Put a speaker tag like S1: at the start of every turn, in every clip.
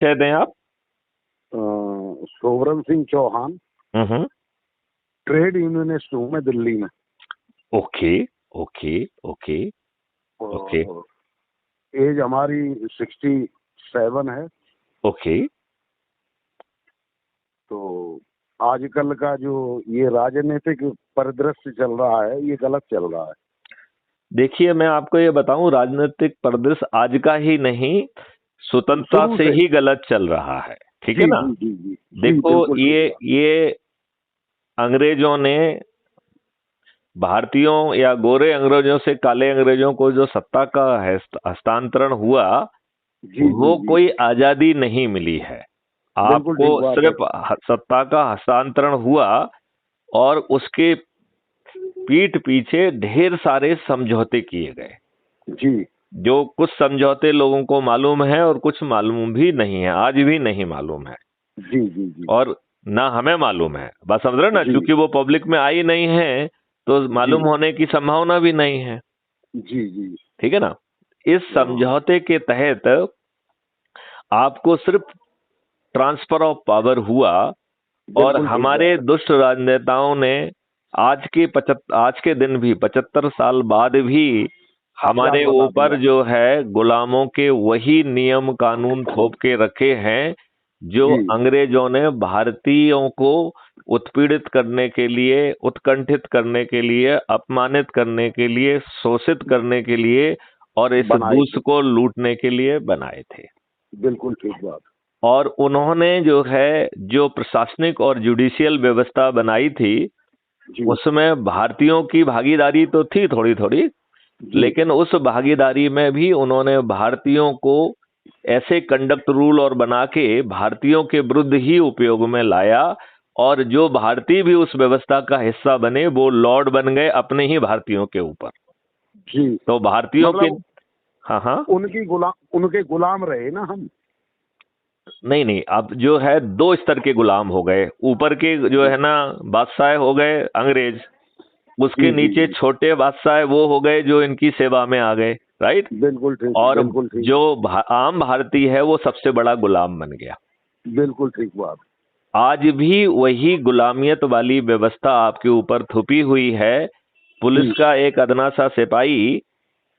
S1: कहते हैं आप?
S2: सोवरन सिंह चौहान, ट्रेड यूनियनिस्ट हूँ मैं दिल्ली में।
S1: Okay okay okay okay
S2: age हमारी 67 है।
S1: ओके।
S2: तो आजकल का जो ये राजनीतिक परिदृश्य चल रहा है ये गलत चल रहा है।
S1: देखिए, मैं आपको ये बताऊं, राजनीतिक परिदृश्य आज का ही नहीं, स्वतंत्रता
S2: शुरू
S1: से
S2: से
S1: ही गलत चल रहा है, ठीक है
S2: जी
S1: ना?
S2: जी जी जी जी,
S1: देखो,
S2: बिल्कुल ठीक बात।
S1: ये अंग्रेजों ने भारतीयों या गोरे अंग्रेजों से काले अंग्रेजों को जो सत्ता का हस्तांतरण हुआ,
S2: जी जी
S1: वो
S2: जी,
S1: कोई आजादी नहीं मिली है।
S2: बिल्कुल
S1: आपको
S2: ठीक बात है।
S1: सिर्फ सत्ता का हस्तांतरण हुआ और उसके पीठ पीछे ढेर सारे समझौते किए गए,
S2: जी
S1: जो कुछ समझौते लोगों को मालूम है और कुछ मालूम भी नहीं है, आज भी नहीं मालूम है,
S2: जी जी जी
S1: और ना हमें मालूम है। बस समझ रहे ना,
S2: जी
S1: क्योंकि वो पब्लिक में आई नहीं है तो मालूम
S2: जी
S1: होने की संभावना भी नहीं है,
S2: जी जी
S1: ठीक है ना? इस
S2: हाँ,
S1: समझौते के तहत आपको सिर्फ ट्रांसफर ऑफ पावर हुआ, और
S2: बिल्कुल ठीक
S1: हमारे
S2: बात है।
S1: दुष्ट राजनेताओं ने आज के दिन भी 75 साल बाद भी
S2: आजाद
S1: हमारे
S2: बना
S1: ऊपर
S2: दिया।
S1: जो है गुलामों के वही नियम कानून थोप के रखे हैं, जो
S2: जी
S1: अंग्रेजों ने भारतीयों को उत्पीड़ित करने के लिए, उत्कंठित करने के लिए, अपमानित करने के लिए, शोषित करने के लिए और इस
S2: बनाए
S1: दूस
S2: थे,
S1: को लूटने के लिए बनाए थे।
S2: बिल्कुल ठीक बात।
S1: और उन्होंने जो है, जो प्रशासनिक और जुडिशियल व्यवस्था बनाई थी,
S2: जी
S1: उसमें भारतीयों की भागीदारी तो थी थोड़ी थोड़ी,
S2: जी
S1: लेकिन उस भागीदारी में भी उन्होंने भारतीयों को ऐसे कंडक्ट रूल और बना के भारतीयों के विरुद्ध ही उपयोग में लाया, और जो भारतीय भी उस व्यवस्था का हिस्सा बने वो लॉर्ड बन गए अपने ही भारतीयों के ऊपर।
S2: जी,
S1: तो भारतीयों के,
S2: मतलब
S1: हाँ हाँ,
S2: उनके गुलाम रहे ना हम।
S1: नहीं नहीं, अब जो है दो स्तर के गुलाम हो गए। ऊपर के जो है ना बादशाह हो गए अंग्रेज, उसके
S2: जी जी
S1: नीचे
S2: जी,
S1: छोटे बादशाह वो हो गए जो इनकी सेवा में आ गए, राइट?
S2: बिल्कुल ठीक,
S1: और
S2: बिल्कुल ठीक,
S1: जो आम भारतीय है वो सबसे बड़ा गुलाम बन गया।
S2: बिल्कुल ठीक बात।
S1: आज भी वही गुलामियत वाली व्यवस्था आपके ऊपर थुपी हुई है। पुलिस
S2: जी
S1: का एक अदना सा सिपाही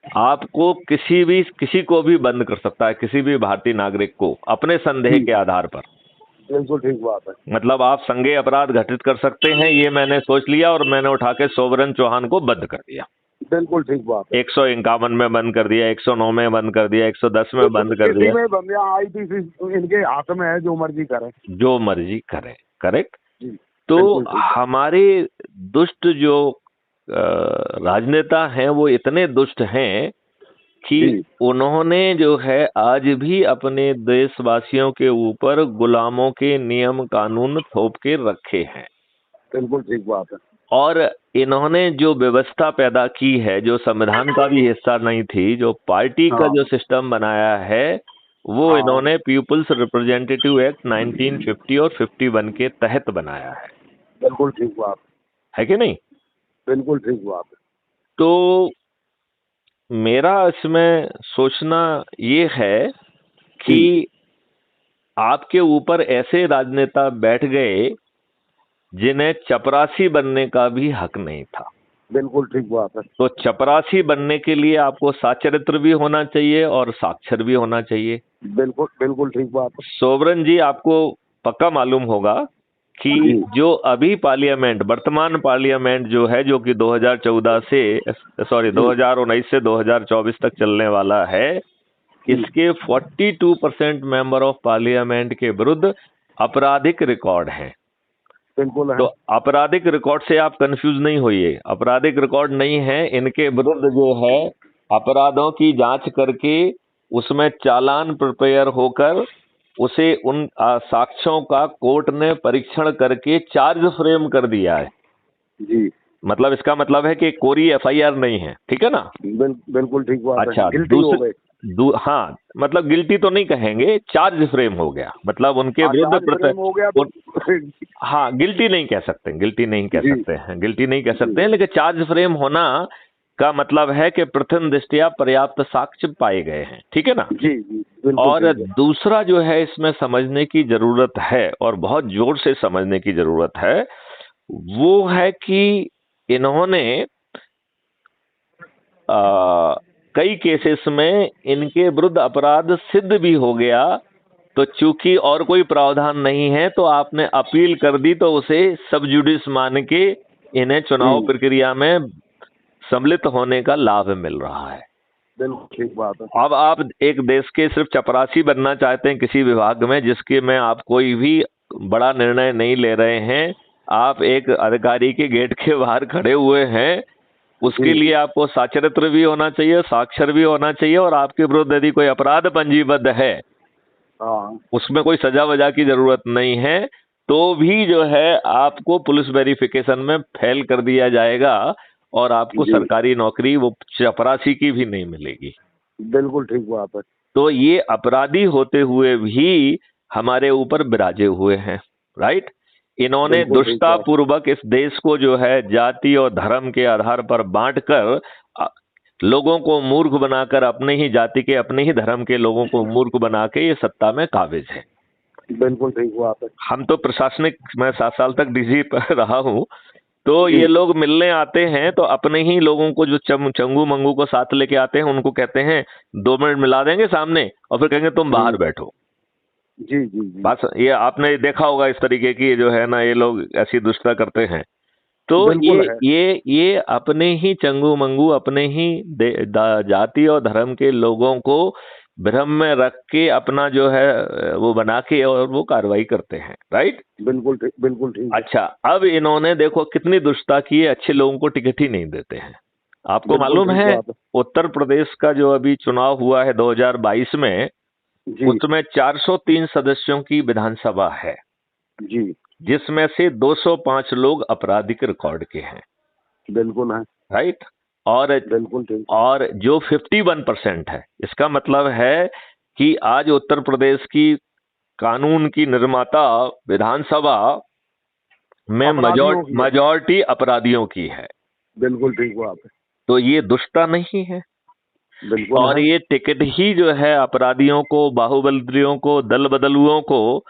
S1: आपको किसी को भी बंद कर सकता है, किसी भी भारतीय नागरिक को, अपने संदेह
S2: जी,
S1: के आधार पर।
S2: बिल्कुल ठीक बात है।
S1: मतलब आप संज्ञेय अपराध घटित कर सकते हैं, ये मैंने सोच लिया और मैंने उठा के सोवरन चौहान को बंद कर दिया।
S2: बिल्कुल ठीक बात है।
S1: 151 में बंद कर दिया, 109 में बंद कर दिया, 110 में बंद कर
S2: किसी
S1: दिया।
S2: में बंदियां IPC इनके हाथ में है, जो मर्जी करें।
S1: जो मर्जी करें, करेक्ट।
S2: जी,
S1: तो
S2: बिल्कुल ठीक बात।
S1: हमारे दुष्ट जो राजनेता हैं वो इतने दुष्ट हैं कि
S2: जी,
S1: उन्होंने जो है आज भी अपने देशवासियों के ऊपर गुलामों के नियम कानून थोप के रखे हैं।
S2: बिल्कुल ठीक बात है।
S1: और इन्होंने जो व्यवस्था पैदा की है, जो संविधान का भी हिस्सा नहीं थी, जो पार्टी का
S2: हाँ
S1: जो सिस्टम बनाया है, वो
S2: हाँ,
S1: इन्होंने पीपुल्स रिप्रेजेंटेटिव एक्ट 1950 और 51 के तहत बनाया
S2: बिल्कुल ठीक बात,
S1: है कि नहीं?
S2: बिल्कुल ठीक बात है।
S1: तो मेरा इसमें सोचना ये है
S2: जी,
S1: कि आपके ऊपर ऐसे राजनेता बैठ गए जिन्हें चपरासी बनने का भी हक नहीं था।
S2: बिल्कुल ठीक बात है।
S1: तो चपरासी बनने के लिए आपको साचरित्र भी होना चाहिए और साक्षर भी होना चाहिए।
S2: बिल्कुल बिल्कुल ठीक बात है।
S1: सोवरन जी, आपको पक्का मालूम होगा कि
S2: जी
S1: जो अभी पार्लियामेंट, वर्तमान पार्लियामेंट जो है, जो कि 2014 से, सॉरी,
S2: जी
S1: 2019 से 2024 तक चलने वाला है,
S2: जी,
S1: इसके 42% मेंबर ऑफ पार्लियामेंट के विरुद्ध आपराधिक रिकॉर्ड हैं।
S2: बिल्कुल
S1: तो
S2: है।
S1: आपराधिक रिकॉर्ड से आप कंफ्यूज नहीं होइए, आपराधिक रिकॉर्ड नहीं है, इनके विरुद्ध जो है अपराधों की जांच करके उसमें चालान प्रिपेयर होकर उसे उन साक्ष्यों का कोर्ट ने परीक्षण करके चार्ज फ्रेम कर दिया है।
S2: जी,
S1: मतलब इसका मतलब है कि कोई FIR नहीं है, ठीक है ना?
S2: बिल्कुल ठीक बात है।
S1: अच्छा,
S2: गिल्टी हो गए।
S1: हाँ, मतलब गिल्टी तो नहीं कहेंगे, चार्ज फ्रेम हो गया, मतलब उनके
S2: हाँ,
S1: विरुद्ध
S2: चार्ज फ्रेम हो गया तो
S1: हाँ, गिल्टी नहीं कह सकते, गिल्टी नहीं कह
S2: जी
S1: सकते हैं, गिल्टी नहीं कह
S2: जी
S1: सकते हैं, लेकिन चार्ज फ्रेम होना का मतलब है कि प्रथम दृष्टया पर्याप्त साक्ष्य पाए गए हैं, ठीक है ना।
S2: जी जी बिल्कुल
S1: और
S2: ठीक है।
S1: दूसरा जो है इसमें समझने की जरूरत है और बहुत जोर से समझने की जरूरत है, वो है कि इन्होंने कई केसेस में इनके विरुद्ध अपराध सिद्ध भी हो गया, तो चूंकि और कोई प्रावधान नहीं है तो आपने अपील कर दी, तो उसे सब जुडिस मान के इन्हें चुनाव प्रक्रिया में सम्मिलित होने का लाभ मिल रहा है।
S2: बिल्कुल ठीक बात है।
S1: अब आप एक देश के सिर्फ चपरासी बनना चाहते हैं किसी विभाग में, जिसके में आप कोई भी बड़ा निर्णय नहीं ले रहे हैं, आप एक अधिकारी के गेट के बाहर खड़े हुए हैं, उसके लिए आपको साचरित्र भी होना चाहिए, साक्षर भी होना चाहिए, और आपके विरुद्ध यदि कोई अपराध पंजीबद्ध है, उसमें कोई सजा वजा की जरूरत नहीं है, तो भी जो है आपको पुलिस वेरिफिकेशन में फेल कर दिया जाएगा और आपको सरकारी नौकरी वो चपरासी की भी नहीं मिलेगी।
S2: बिल्कुल ठीक बात है।
S1: तो ये अपराधी होते हुए भी हमारे ऊपर विराजे हुए हैं, राइट। इन्होंने दुष्टता पूर्वक इस देश को जो है जाति और धर्म के आधार पर बांटकर लोगों को मूर्ख बनाकर, अपने ही जाति के अपने ही धर्म के लोगों को मूर्ख बना के ये सत्ता में काबिज है।
S2: बिल्कुल ठीक बात है।
S1: हम तो प्रशासनिक, मैं 7 साल तक डीजी पर रहा हूं, तो ये लोग मिलने आते हैं तो अपने ही लोगों को जो चंगू मंगू को साथ लेके आते हैं, उनको कहते हैं 2 मिनट मिला देंगे सामने और फिर कहेंगे तुम बाहर बैठो।
S2: जी जी जी।
S1: बस ये आपने देखा होगा इस तरीके की जो है ना, ये लोग ऐसी दुष्टता करते हैं। तो ये अपने ही चंगू मंगू, अपने ही जाति और धर्म के लोगों को भ्रम में रख के अपना जो है वो बना के और वो कार्रवाई करते हैं, राइट।
S2: बिल्कुल ठीक, बिल्कुल ठीक।
S1: अच्छा, अब इन्होंने देखो कितनी दुष्टता की है, अच्छे लोगों को टिकट ही नहीं देते हैं। आपको मालूम है उत्तर प्रदेश का जो अभी चुनाव हुआ है 2022 में, उसमें 403 सदस्यों की विधानसभा है
S2: जी,
S1: जिसमें से 205 लोग आपराधिक रिकॉर्ड के हैं।
S2: बिल्कुल है,
S1: राइट। और
S2: बिल्कुल ठीक।
S1: और जो 51% है, इसका मतलब है कि आज उत्तर प्रदेश की कानून की निर्माता विधानसभा में मेजॉरिटी अपराधियों की है।
S2: बिल्कुल ठीक बात है।
S1: तो ये दुष्टता नहीं है।
S2: बिल्कुल।
S1: और ये टिकट ही जो है अपराधियों को, बाहुबलियों को, दल बदलुओं को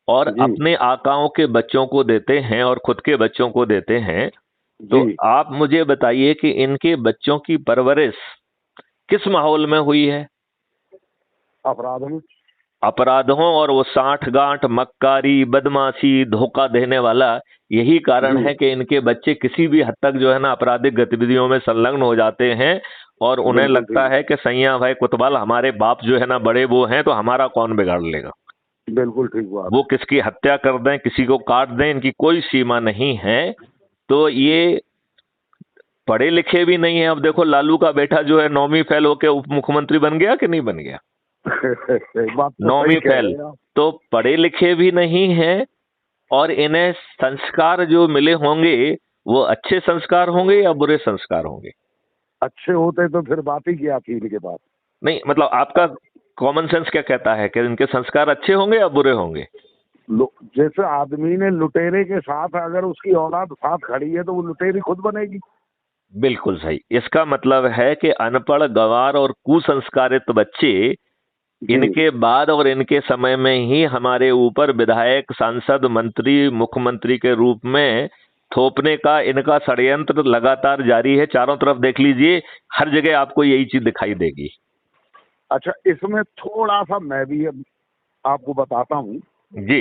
S1: और अपने आकाओं के बच्चों को देते हैं और खुद के बच्चों को देते हैं। तो आप मुझे बताइए कि इनके बच्चों की परवरिश किस माहौल में हुई है? अपराधों और वो साठ गांठ, मक्कारी, बदमाशी, धोखा देने वाला, यही कारण है कि इनके बच्चे किसी भी हद तक जो है ना आपराधिक गतिविधियों में संलग्न हो जाते हैं और उन्हें लगता है कि सैया भाई कुतवाल हमारे बाप जो है ना बड़े वो हैं, तो हमारा कौन बिगाड़ लेगा।
S2: बिल्कुल ठीक बात।
S1: वो किसकी हत्या कर दें, किसी को काट दें, इनकी कोई सीमा नहीं है। तो ये पढ़े लिखे भी नहीं है। अब देखो लालू का बेटा जो है 9वीं फेल होके उप मुख्यमंत्री बन गया कि नहीं बन गया? 9वीं फेल। तो पढ़े लिखे भी नहीं है और इन्हें संस्कार जो मिले होंगे वो अच्छे संस्कार होंगे या बुरे संस्कार होंगे?
S2: अच्छे होते तो फिर बात ही क्या थी इनके पास।
S1: नहीं, मतलब आपका कॉमन सेंस क्या कहता है कि इनके संस्कार अच्छे होंगे या बुरे होंगे?
S2: जैसे आदमी ने लुटेरे के साथ अगर उसकी औलाद साथ खड़ी है तो वो लुटेरी खुद बनेगी।
S1: बिल्कुल सही। इसका मतलब है कि अनपढ़, गंवार और कुसंस्कारित बच्चे इनके बाद और इनके समय में ही हमारे ऊपर विधायक, सांसद, मंत्री, मुख्यमंत्री के रूप में थोपने का इनका षड्यंत्र लगातार जारी है। चारों तरफ देख लीजिए, हर जगह आपको यही चीज दिखाई देगी।
S2: अच्छा, इसमें थोड़ा सा मैं भी आपको बताता हूँ
S1: जी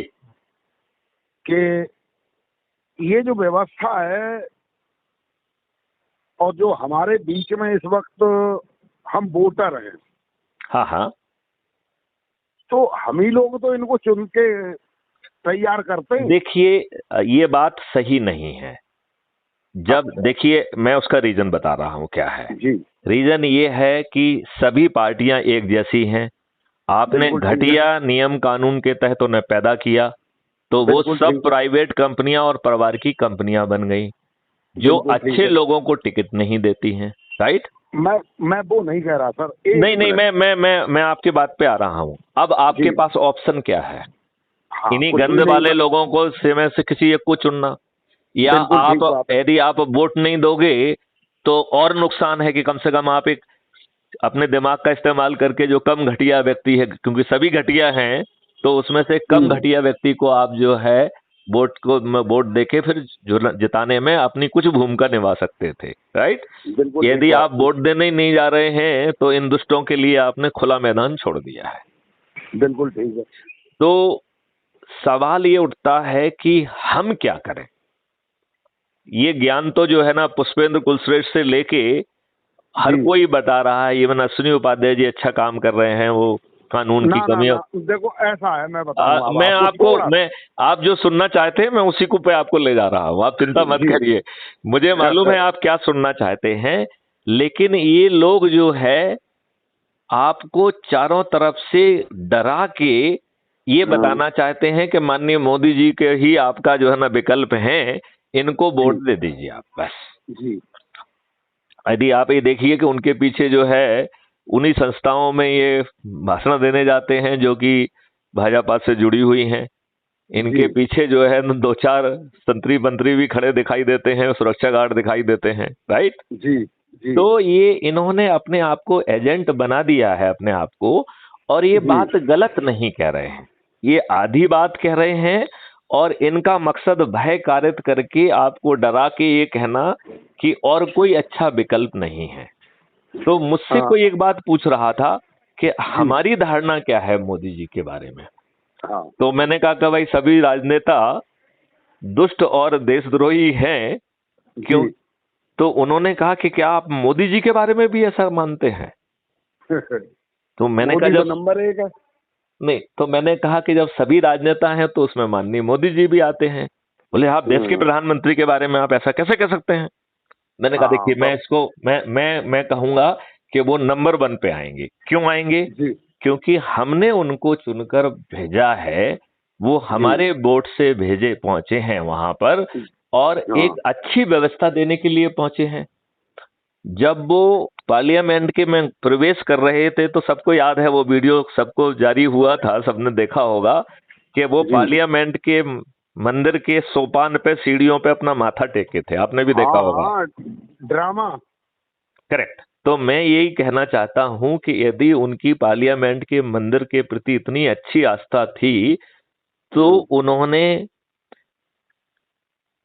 S2: कि ये जो व्यवस्था है और जो हमारे बीच में इस वक्त हम वोटर हैं,
S1: हाँ हाँ,
S2: तो हम ही लोग तो इनको चुन के तैयार करते हैं।
S1: देखिए, ये बात सही नहीं है। जब देखिए, मैं उसका रीजन बता रहा हूँ क्या है जी। रीजन ये है कि सभी पार्टियां एक जैसी हैं। आपने घटिया नियम कानून के तहत उन्हें पैदा किया, तो वो सब प्राइवेट कंपनियां और परिवार की कंपनियां बन गई जो अच्छे लोगों को टिकट नहीं देती हैं। राइट।
S2: मैं वो नहीं कह रहा सर।
S1: नहीं, मैं आपकी बात पे आ रहा हूँ। अब आपके पास ऑप्शन क्या है? इन्हीं गंद वाले लोगों को में से किसी एक को चुनना, या आप यदि आप वोट नहीं दोगे तो और नुकसान है कि कम से कम आप एक अपने दिमाग का इस्तेमाल करके जो कम घटिया व्यक्ति है, क्योंकि सभी घटिया हैं, तो उसमें से कम घटिया व्यक्ति को आप जो है वोट देके फिर जिताने में अपनी कुछ भूमिका निभा सकते थे, राइट। यदि आप वोट देने ही नहीं जा रहे हैं तो इन दुष्टों के लिए आपने खुला मैदान छोड़ दिया है।
S2: बिल्कुल ठीक है।
S1: तो सवाल ये उठता है कि हम क्या करें। ये ज्ञान तो जो है ना पुष्पेंद्र कुलश्रेष्ठ से लेके हर कोई बता रहा है, इवन अश्विनी उपाध्याय जी अच्छा काम कर रहे हैं, वो कानून की कमियों।
S2: देखो ऐसा है, मैं बताऊंगा
S1: मैं आपको आप जो सुनना चाहते हैं मैं उसी को पे आपको ले जा रहा हूँ, आप चिंता मत करिए। मुझे मालूम है आप क्या सुनना चाहते हैं, लेकिन ये लोग जो है आपको चारों तरफ से डरा के ये बताना चाहते हैं कि माननीय मोदी जी के ही आपका जो है ना विकल्प है, इनको वोट दे दीजिए आप बस।
S2: जी।
S1: यदि आप ये देखिए कि उनके पीछे जो है उन्हीं संस्थाओं में ये भाषण देने जाते हैं जो कि भाजपा से जुड़ी हुई हैं। इनके पीछे जो है दो चार संतरी मंत्री भी खड़े दिखाई देते हैं, सुरक्षा गार्ड दिखाई देते हैं, राइट।
S2: जी।
S1: तो ये इन्होंने अपने आप को एजेंट बना दिया है अपने आप को, और ये बात गलत नहीं कह रहे हैं, ये आधी बात कह रहे हैं, और इनका मकसद भय कारित करके आपको डरा के ये कहना कि और कोई अच्छा विकल्प नहीं है। तो मुझसे कोई एक बात पूछ रहा था कि हमारी धारणा क्या है मोदी जी के बारे में। तो मैंने कहा कि भाई सभी राजनेता दुष्ट और देशद्रोही हैं, क्यों? तो उन्होंने कहा कि क्या आप मोदी जी के बारे में भी ऐसा मानते हैं? तो मैंने कहा जब
S2: नंबर 1 है।
S1: नहीं, तो मैंने कहा कि जब सभी राजनेता हैं तो उसमें माननीय मोदी जी भी आते हैं। बोले आप देश के प्रधानमंत्री के बारे में आप ऐसा कैसे कह सकते हैं? मैंने कहा देखिए मैं इसको मैं कहूंगा कि वो नंबर 1 पे आएंगे। क्यों आएंगे? क्योंकि हमने उनको चुनकर भेजा है, वो हमारे वोट से पहुंचे हैं वहां पर, और एक अच्छी व्यवस्था देने के लिए पहुंचे हैं। जब वो पार्लियामेंट के में प्रवेश कर रहे थे तो सबको याद है, वो वीडियो सबको जारी हुआ था, सबने देखा होगा कि वो पार्लियामेंट के मंदिर के सोपान पे सीढ़ियों पे अपना माथा टेके थे, आपने भी देखा होगा।
S2: ड्रामा।
S1: करेक्ट। तो मैं यही कहना चाहता हूं कि यदि उनकी पार्लियामेंट के मंदिर के प्रति इतनी अच्छी आस्था थी तो उन्होंने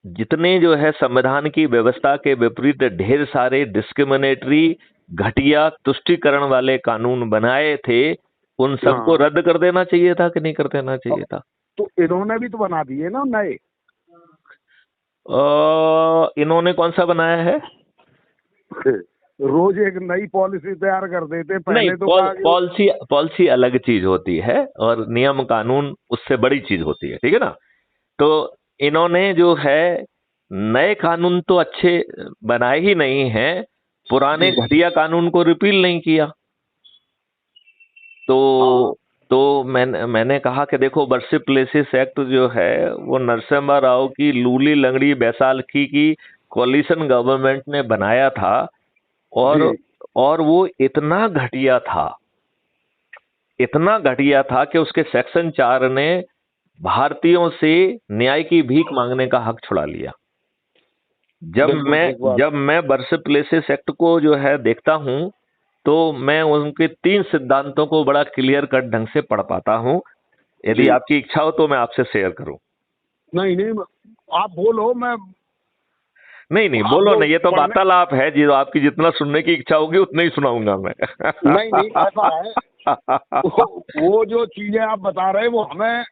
S1: जितने जो है संविधान की व्यवस्था के विपरीत ढेर सारे डिस्क्रिमिनेटरी घटिया तुष्टीकरण वाले कानून बनाए थे, उन सबको रद्द कर देना चाहिए था कि नहीं कर देना चाहिए था?
S2: तो इन्होंने भी तो बना दिए ना नए।
S1: इन्होंने कौन सा बनाया है?
S2: रोज एक नई पॉलिसी तैयार कर देते। पहले
S1: नहीं, तो पॉलिसी अलग चीज होती है और नियम कानून उससे बड़ी चीज होती है, ठीक है ना। तो इन्होंने जो है नए कानून तो अच्छे बनाए ही नहीं हैं, पुराने घटिया कानून को रिपील नहीं किया। तो मैंने कहा कि देखो वर्शिप प्लेसेस एक्ट जो है वो नरसिम्हा राव की लूली लंगड़ी बैसाखी की कोalition गवर्नमेंट ने बनाया था, और वो इतना घटिया था कि उसके सेक्शन 4 ने भारतीयों से न्याय की भीख मांगने का हक छुड़ा लिया। जब मैं वर्शिप प्लेसेस एक्ट को जो है देखता हूं तो मैं उनके 3 सिद्धांतों को बड़ा क्लियर कट ढंग से पढ़ पाता हूं। यदि आपकी इच्छा हो तो मैं आपसे शेयर करूं।
S2: नहीं आप बोलो। मैं
S1: नहीं बोलो नहीं, ये तो वार्तालाप है जी, आपकी जितना सुनने की इच्छा होगी उतना ही सुनाऊंगा मैं।
S2: नहीं ऐसा है। वो जो चीजें आप बता रहे हैं वो हमें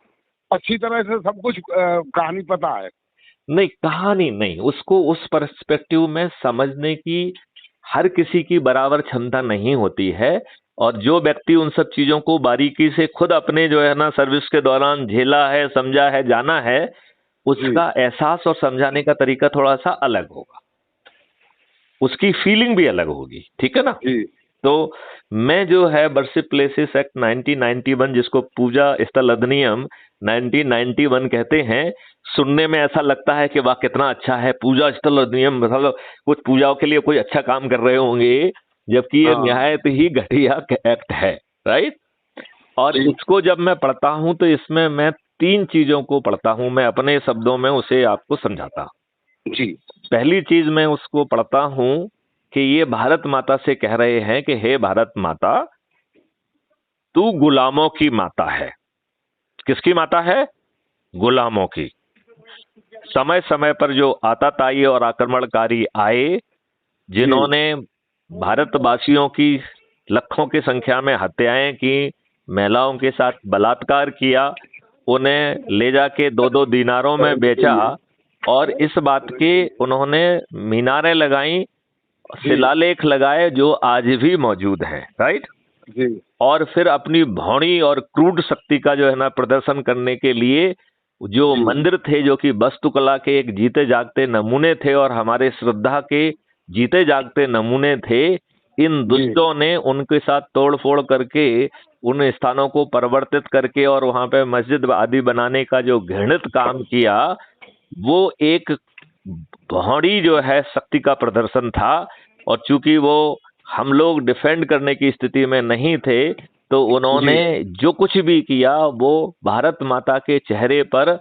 S2: अच्छी तरह से सब कुछ कहानी पता है।
S1: नहीं, कहानी नहीं, उसको उस पर्सपेक्टिव में समझने की हर किसी की बराबर क्षमता नहीं होती है, और जो व्यक्ति उन सब चीजों को बारीकी से खुद अपने जो है ना सर्विस के दौरान झेला है, समझा है, जाना है, उसका एहसास और समझाने का तरीका थोड़ा सा अलग होगा, उसकी फीलिंग भी अलग होगी, ठीक है ना। तो मैं जो है वर्शिप प्लेसेस एक्ट 1991, जिसको पूजा स्थल अधिनियम 1991 कहते हैं, सुनने में ऐसा लगता है कि वाह कितना अच्छा है, पूजा स्थल अधिनियम, मतलब कुछ पूजाओं के लिए कोई अच्छा काम कर रहे होंगे, जबकि ये निहायत ही घटिया एक्ट है, राइट। और इसको जब मैं पढ़ता हूं तो इसमें मैं 3 चीजों को पढ़ता हूं, मैं अपने शब्दों में उसे आपको समझाता हूं। पहली चीज मैं उसको पढ़ता हूं कि ये भारत माता से कह रहे हैं कि हे भारत माता, तू गुलामों की माता है। किसकी माता है? गुलामों की। समय समय पर जो आताताई और आक्रमणकारी आए, जिन्होंने भारतवासियों की लाखों की संख्या में हत्याएं की, महिलाओं के साथ बलात्कार किया, उन्हें ले जाके 2-2 दीनारों में बेचा, और इस बात के उन्होंने मीनारें लगाई, शिलालेख लगाए जो आज भी मौजूद हैं, राइट
S2: जी।
S1: और फिर अपनी भौणी और क्रूड शक्ति का जो है ना प्रदर्शन करने के लिए जो मंदिर थे, जो कि वास्तुकला के एक जीते जागते नमूने थे और हमारे श्रद्धा के जीते जागते नमूने थे, इन दुष्टों ने उनके साथ तोड़फोड़ करके उन स्थानों को परिवर्तित करके और वहां पे मस्जिद आदि बनाने का जो घृणित काम किया, वो एक भौड़ी जो है शक्ति का प्रदर्शन था। और चूंकि वो हम लोग डिफेंड करने की स्थिति में नहीं थे, तो उन्होंने जो कुछ भी किया वो भारत माता के चेहरे पर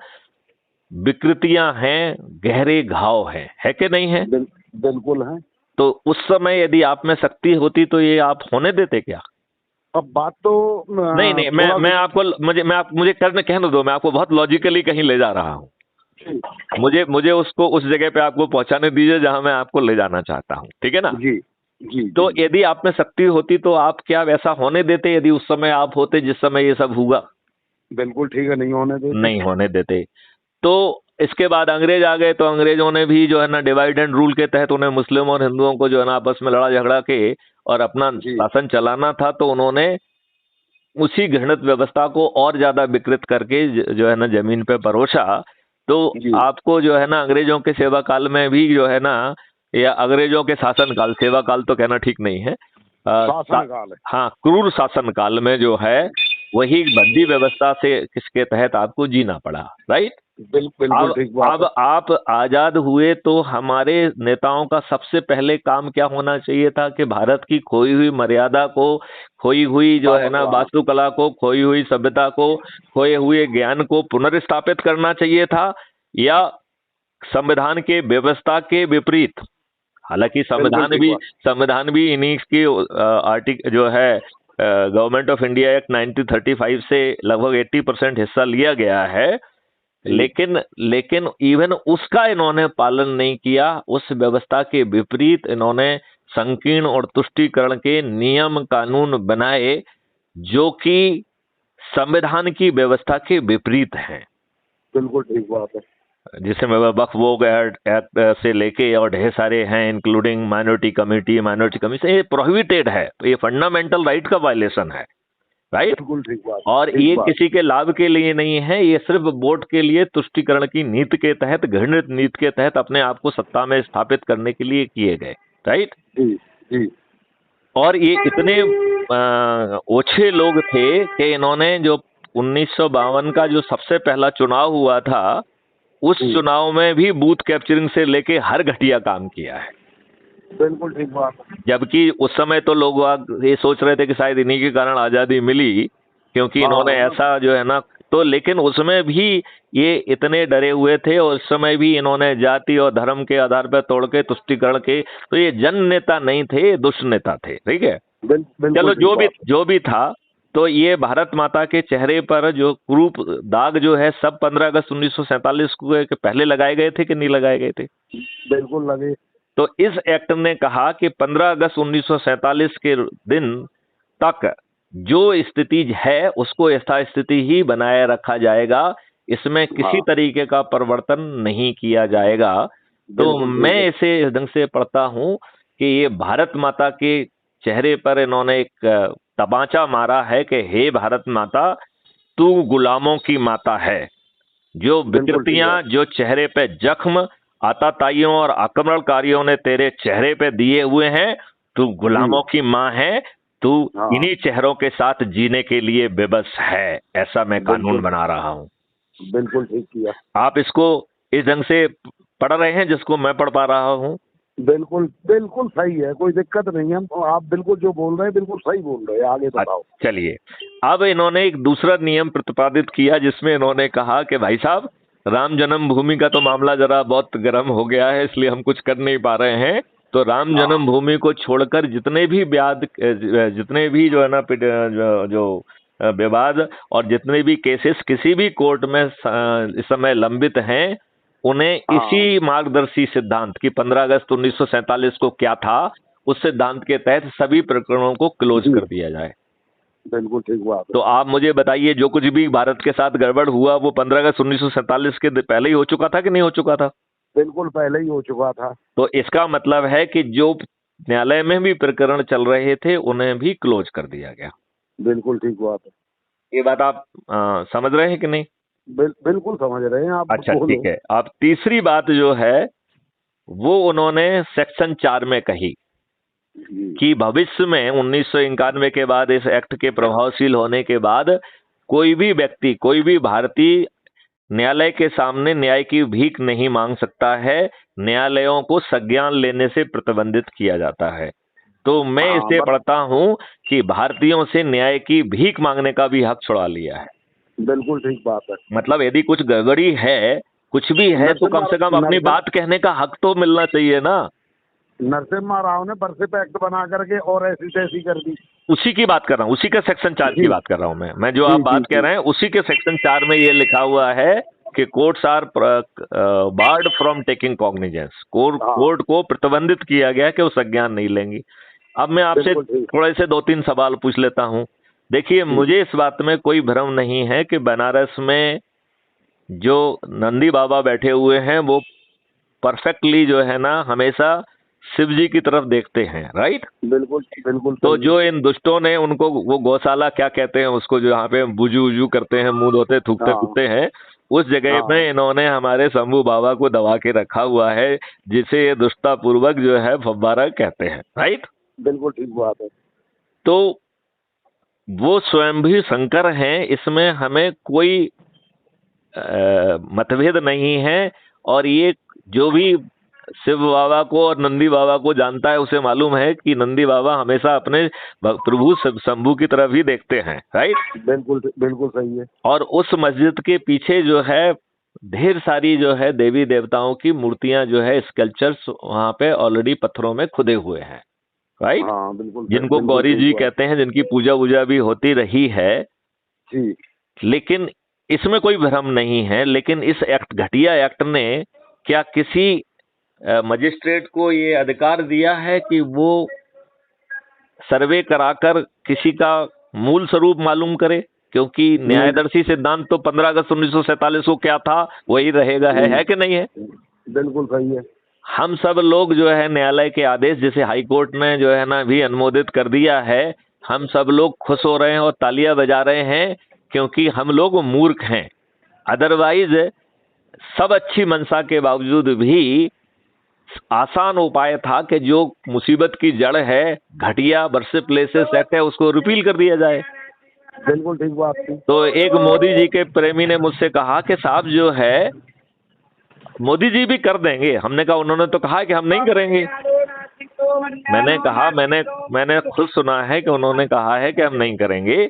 S1: विकृतियां हैं, गहरे घाव हैं, है कि नहीं है?
S2: बिल्कुल है।
S1: तो उस समय यदि आप में शक्ति होती तो ये आप होने देते क्या?
S2: अब बात तो
S1: नहीं, मैं आपको मुझे कहने दो, मैं आपको बहुत लॉजिकली कहीं ले जा रहा हूँ। मुझे उसको उस जगह पे आपको पहुंचाने दीजिए जहां मैं आपको ले जाना चाहता हूँ, ठीक है ना?
S2: जी जी।
S1: तो यदि आप में शक्ति होती तो आप क्या वैसा होने देते यदि उस समय आप होते जिस समय ये सब हुआ?
S2: बिल्कुल ठीक है, नहीं होने देते।
S1: नहीं होने देते। तो इसके बाद अंग्रेज आ गए, तो अंग्रेजों ने भी जो है ना डिवाइड एंड रूल के तहत उन्हें मुस्लिम और हिंदुओं को जो है ना आपस में लड़ा झगड़ा के और अपना शासन चलाना था, तो उन्होंने उसी घृणित व्यवस्था को और ज्यादा विकृत करके जो है ना जमीन पे परोसा। तो आपको जो है ना अंग्रेजों के सेवा काल में भी जो है ना, या अंग्रेजों के शासन काल, सेवा काल तो कहना ठीक नहीं है,
S2: शासन काल है।
S1: हाँ, क्रूर शासन काल में जो है वही बंदी व्यवस्था से किसके तहत आपको जीना पड़ा, राइट?
S2: बिल्कुल ठीक बात।
S1: अब आप आजाद हुए तो हमारे नेताओं का सबसे पहले काम क्या होना चाहिए था कि भारत की खोई हुई मर्यादा को, खोई हुई जो है ना वास्तुकला को, खोई हुई सभ्यता को, खोए हुए ज्ञान को पुनर्स्थापित करना चाहिए था, या संविधान के व्यवस्था के विपरीत? हालांकि संविधान भी इन्हीं की आर्टिकल जो है गवर्नमेंट ऑफ इंडिया एक्ट 1935 से लगभग 80% हिस्सा लिया गया है, लेकिन इवन उसका इन्होंने पालन नहीं किया। उस व्यवस्था के विपरीत इन्होंने संकीर्ण और तुष्टीकरण के नियम कानून बनाए जो कि संविधान की व्यवस्था के विपरीत हैं।
S2: बिल्कुल ठीक बात है।
S1: जिसमें वक्फ बोर्ड एक्ट से लेके और ढेर सारे हैं, इंक्लूडिंग माइनॉरिटी कमीशन, ये प्रोहिबिटेड है, तो ये फंडामेंटल राइट का वायलेशन है, राइट?
S2: बिल्कुल ठीक बात।
S1: और ये किसी के लाभ के लिए नहीं है, ये सिर्फ वोट के लिए तुष्टीकरण की नीति के तहत, घृणित नीति के तहत अपने आप को सत्ता में स्थापित करने के लिए किए गए, राइट?
S2: जी।
S1: और ये इतने ओछे लोग थे कि इन्होंने जो 1952 का जो सबसे पहला चुनाव हुआ था, उस चुनाव में भी बूथ कैप्चरिंग से लेके हर घटिया काम किया है।
S2: बिल्कुल ठीक बात। जबकि
S1: उस समय तो लोग ये सोच रहे थे कि शायद इन्हीं के कारण आजादी मिली, क्योंकि इन्होंने ऐसा जो है ना, तो लेकिन उसमें भी ये इतने डरे हुए थे, और उस समय भी इन्होंने जाति और धर्म के आधार पर तोड़ के तुष्टीकरण के, तो ये जन नेता नहीं थे, दुष्ट नेता थे, ठीक है? चलो जो भी था, तो ये भारत माता के चेहरे पर जो क्रूप दाग जो है सब 15 अगस्त 1947 को पहले लगाए गए थे कि नहीं लगाए गए थे?
S2: बिल्कुल लगे।
S1: तो इस एक्ट ने कहा कि 15 अगस्त 1947 के दिन तक जो स्थिति है उसको यथास्थिति ही बनाए रखा जाएगा, इसमें किसी तरीके का परिवर्तन नहीं किया जाएगा। तो मैं इसे इस ढंग से पढ़ता हूं कि ये भारत माता के चेहरे पर इन्होंने एक तमाचा मारा है कि हे भारत माता, तू गुलामों की माता है। जो विकृतियां, जो चेहरे पे जख्म आताताइयों और आक्रमणकारियों ने तेरे चेहरे पे दिए हुए हैं, तू गुलामों की माँ है, तू इन्हीं चेहरों के साथ जीने के लिए बेबस है। ऐसा मैं कानून बना रहा हूँ।
S2: बिल्कुल ठीक किया।
S1: आप इसको इस ढंग से पढ़ रहे हैं जिसको मैं पढ़ पा रहा हूँ?
S2: बिल्कुल सही है, कोई दिक्कत नहीं है। आप बिल्कुल जो बोल रहे हैं बिल्कुल सही बोल रहे हैं। आगे बताओ।
S1: चलिए, अब इन्होंने एक दूसरा नियम प्रतिपादित किया जिसमें इन्होंने कहा कि भाई साहब, राम जन्मभूमि का तो मामला जरा बहुत गर्म हो गया है, इसलिए हम कुछ कर नहीं पा रहे हैं, तो राम जन्मभूमि को छोड़कर जितने भी जितने भी जो है ना जो विवाद और जितने भी केसेस किसी भी कोर्ट में इस समय लंबित हैं, उन्हें इसी मार्गदर्शी सिद्धांत की 15 अगस्त 1947 को क्या था, उस सिद्धांत के तहत सभी प्रकरणों को क्लोज कर दिया जाए।
S2: बिल्कुल ठीक बात है।
S1: तो आप मुझे बताइए, जो कुछ भी भारत के साथ गड़बड़ हुआ वो 15 अगस्त 1947 के पहले ही हो चुका था कि नहीं हो चुका था?
S2: बिल्कुल पहले ही हो चुका था।
S1: तो इसका मतलब है कि जो न्यायालय में भी प्रकरण चल रहे थे उन्हें भी क्लोज कर दिया गया।
S2: बिल्कुल ठीक बात है।
S1: ये बात आप समझ रहे हैं कि नहीं?
S2: बिल्कुल समझ रहे हैं आप।
S1: अच्छा ठीक है। अब तीसरी बात जो है वो उन्होंने सेक्शन 4 में कही कि भविष्य में 1991 के बाद, इस एक्ट के प्रभावशील होने के बाद, कोई भी व्यक्ति, कोई भी भारतीय न्यायालय के सामने न्याय की भीख नहीं मांग सकता है, न्यायालयों को संज्ञान लेने से प्रतिबंधित किया जाता है। तो मैं इसे पढ़ता हूं कि भारतीयों से न्याय की भीख मांगने का भी हक छुड़ा लिया है।
S2: बिल्कुल ठीक बात है।
S1: मतलब यदि कुछ गड़बड़ी है, कुछ भी है, तो कम से कम अपनी बात कहने का हक तो मिलना चाहिए ना।
S2: नरसिम्हा राव ने बरसिप एक्ट बना करके और ऐसी तैसी कर दी।
S1: उसी की बात कर रहा हूँ, उसी के सेक्शन 4 की बात कर रहा हूँ मैं जो आप बात कह रहे हैं उसी के सेक्शन 4 में ये लिखा हुआ है कि courts are barred from taking cognizance. Court को प्रतिबंधित किया गया कि वो संज्ञान नहीं लेंगी। अब मैं आपसे थोड़े से 2-3 सवाल पूछ लेता हूँ। देखिए, मुझे इस बात में कोई भ्रम नहीं है कि बनारस में जो नंदी बाबा बैठे हुए हैं वो परफेक्टली जो है ना हमेशा शिव जी की तरफ देखते हैं, राइट?
S2: बिल्कुल बिल्कुल।
S1: तो जो इन दुष्टों ने उनको वो गौशाला क्या कहते हैं उसको, जो यहाँ पे बुजू उजू करते हैं, मुंह धोते थूकते थूकते हैं, उस जगह में इन्होंने हमारे शंभू बाबा को दबा के रखा हुआ है, जिसे ये दुष्टा पूर्वक जो है फव्वारा कहते हैं, राइट?
S2: बिल्कुल ठीक बात है।
S1: तो वो स्वयं भी शंकर हैं, इसमें हमें कोई मतभेद नहीं है। और ये जो भी शिव बाबा को और नंदी बाबा को जानता है उसे मालूम है कि नंदी बाबा हमेशा अपने प्रभु शंभू की तरफ ही देखते हैं, राइट?
S2: बिल्कुल बिल्कुल सही है।
S1: और उस मस्जिद के पीछे जो है ढेर सारी जो है देवी देवताओं की मूर्तियां जो है, स्कल्पचर्स वहां पे ऑलरेडी पत्थरों में खुदे हुए हैं, राइट?
S2: हाँ, बिल्कुल।
S1: जिनको गौरी जी कहते हैं, जिनकी पूजा वूजा भी होती रही है
S2: जी।
S1: लेकिन इसमें कोई भ्रम नहीं है। लेकिन इस एक्ट, घटिया एक्ट ने क्या किसी मजिस्ट्रेट को ये अधिकार दिया है कि वो सर्वे कराकर किसी का मूल स्वरूप मालूम करे? क्योंकि न्यायदर्शी सिद्धांत तो 15 अगस्त 1947 को क्या था वही रहेगा, है कि नहीं है?
S2: बिल्कुल सही है।
S1: हम सब लोग जो है न्यायालय के आदेश, जिसे हाई कोर्ट ने जो है ना भी अनुमोदित कर दिया है, हम सब लोग खुश हो रहे हैं और तालियां बजा रहे हैं क्योंकि हम लोग मूर्ख हैं। अदरवाइज सब अच्छी मंशा के बावजूद भी आसान उपाय था कि जो मुसीबत की जड़ है, घटिया वर्शिप प्लेसेस एक्ट है, उसको रिपील कर दिया जाए।
S2: बिल्कुल ठीक बात थी।
S1: तो एक मोदी जी के प्रेमी ने मुझसे कहा कि साहब जो है मोदी जी भी कर देंगे। हमने कहा, उन्होंने तो कहा कि हम नहीं करेंगे। मैंने कहा, मैंने खुद सुना है कि उन्होंने कहा है कि हम नहीं करेंगे।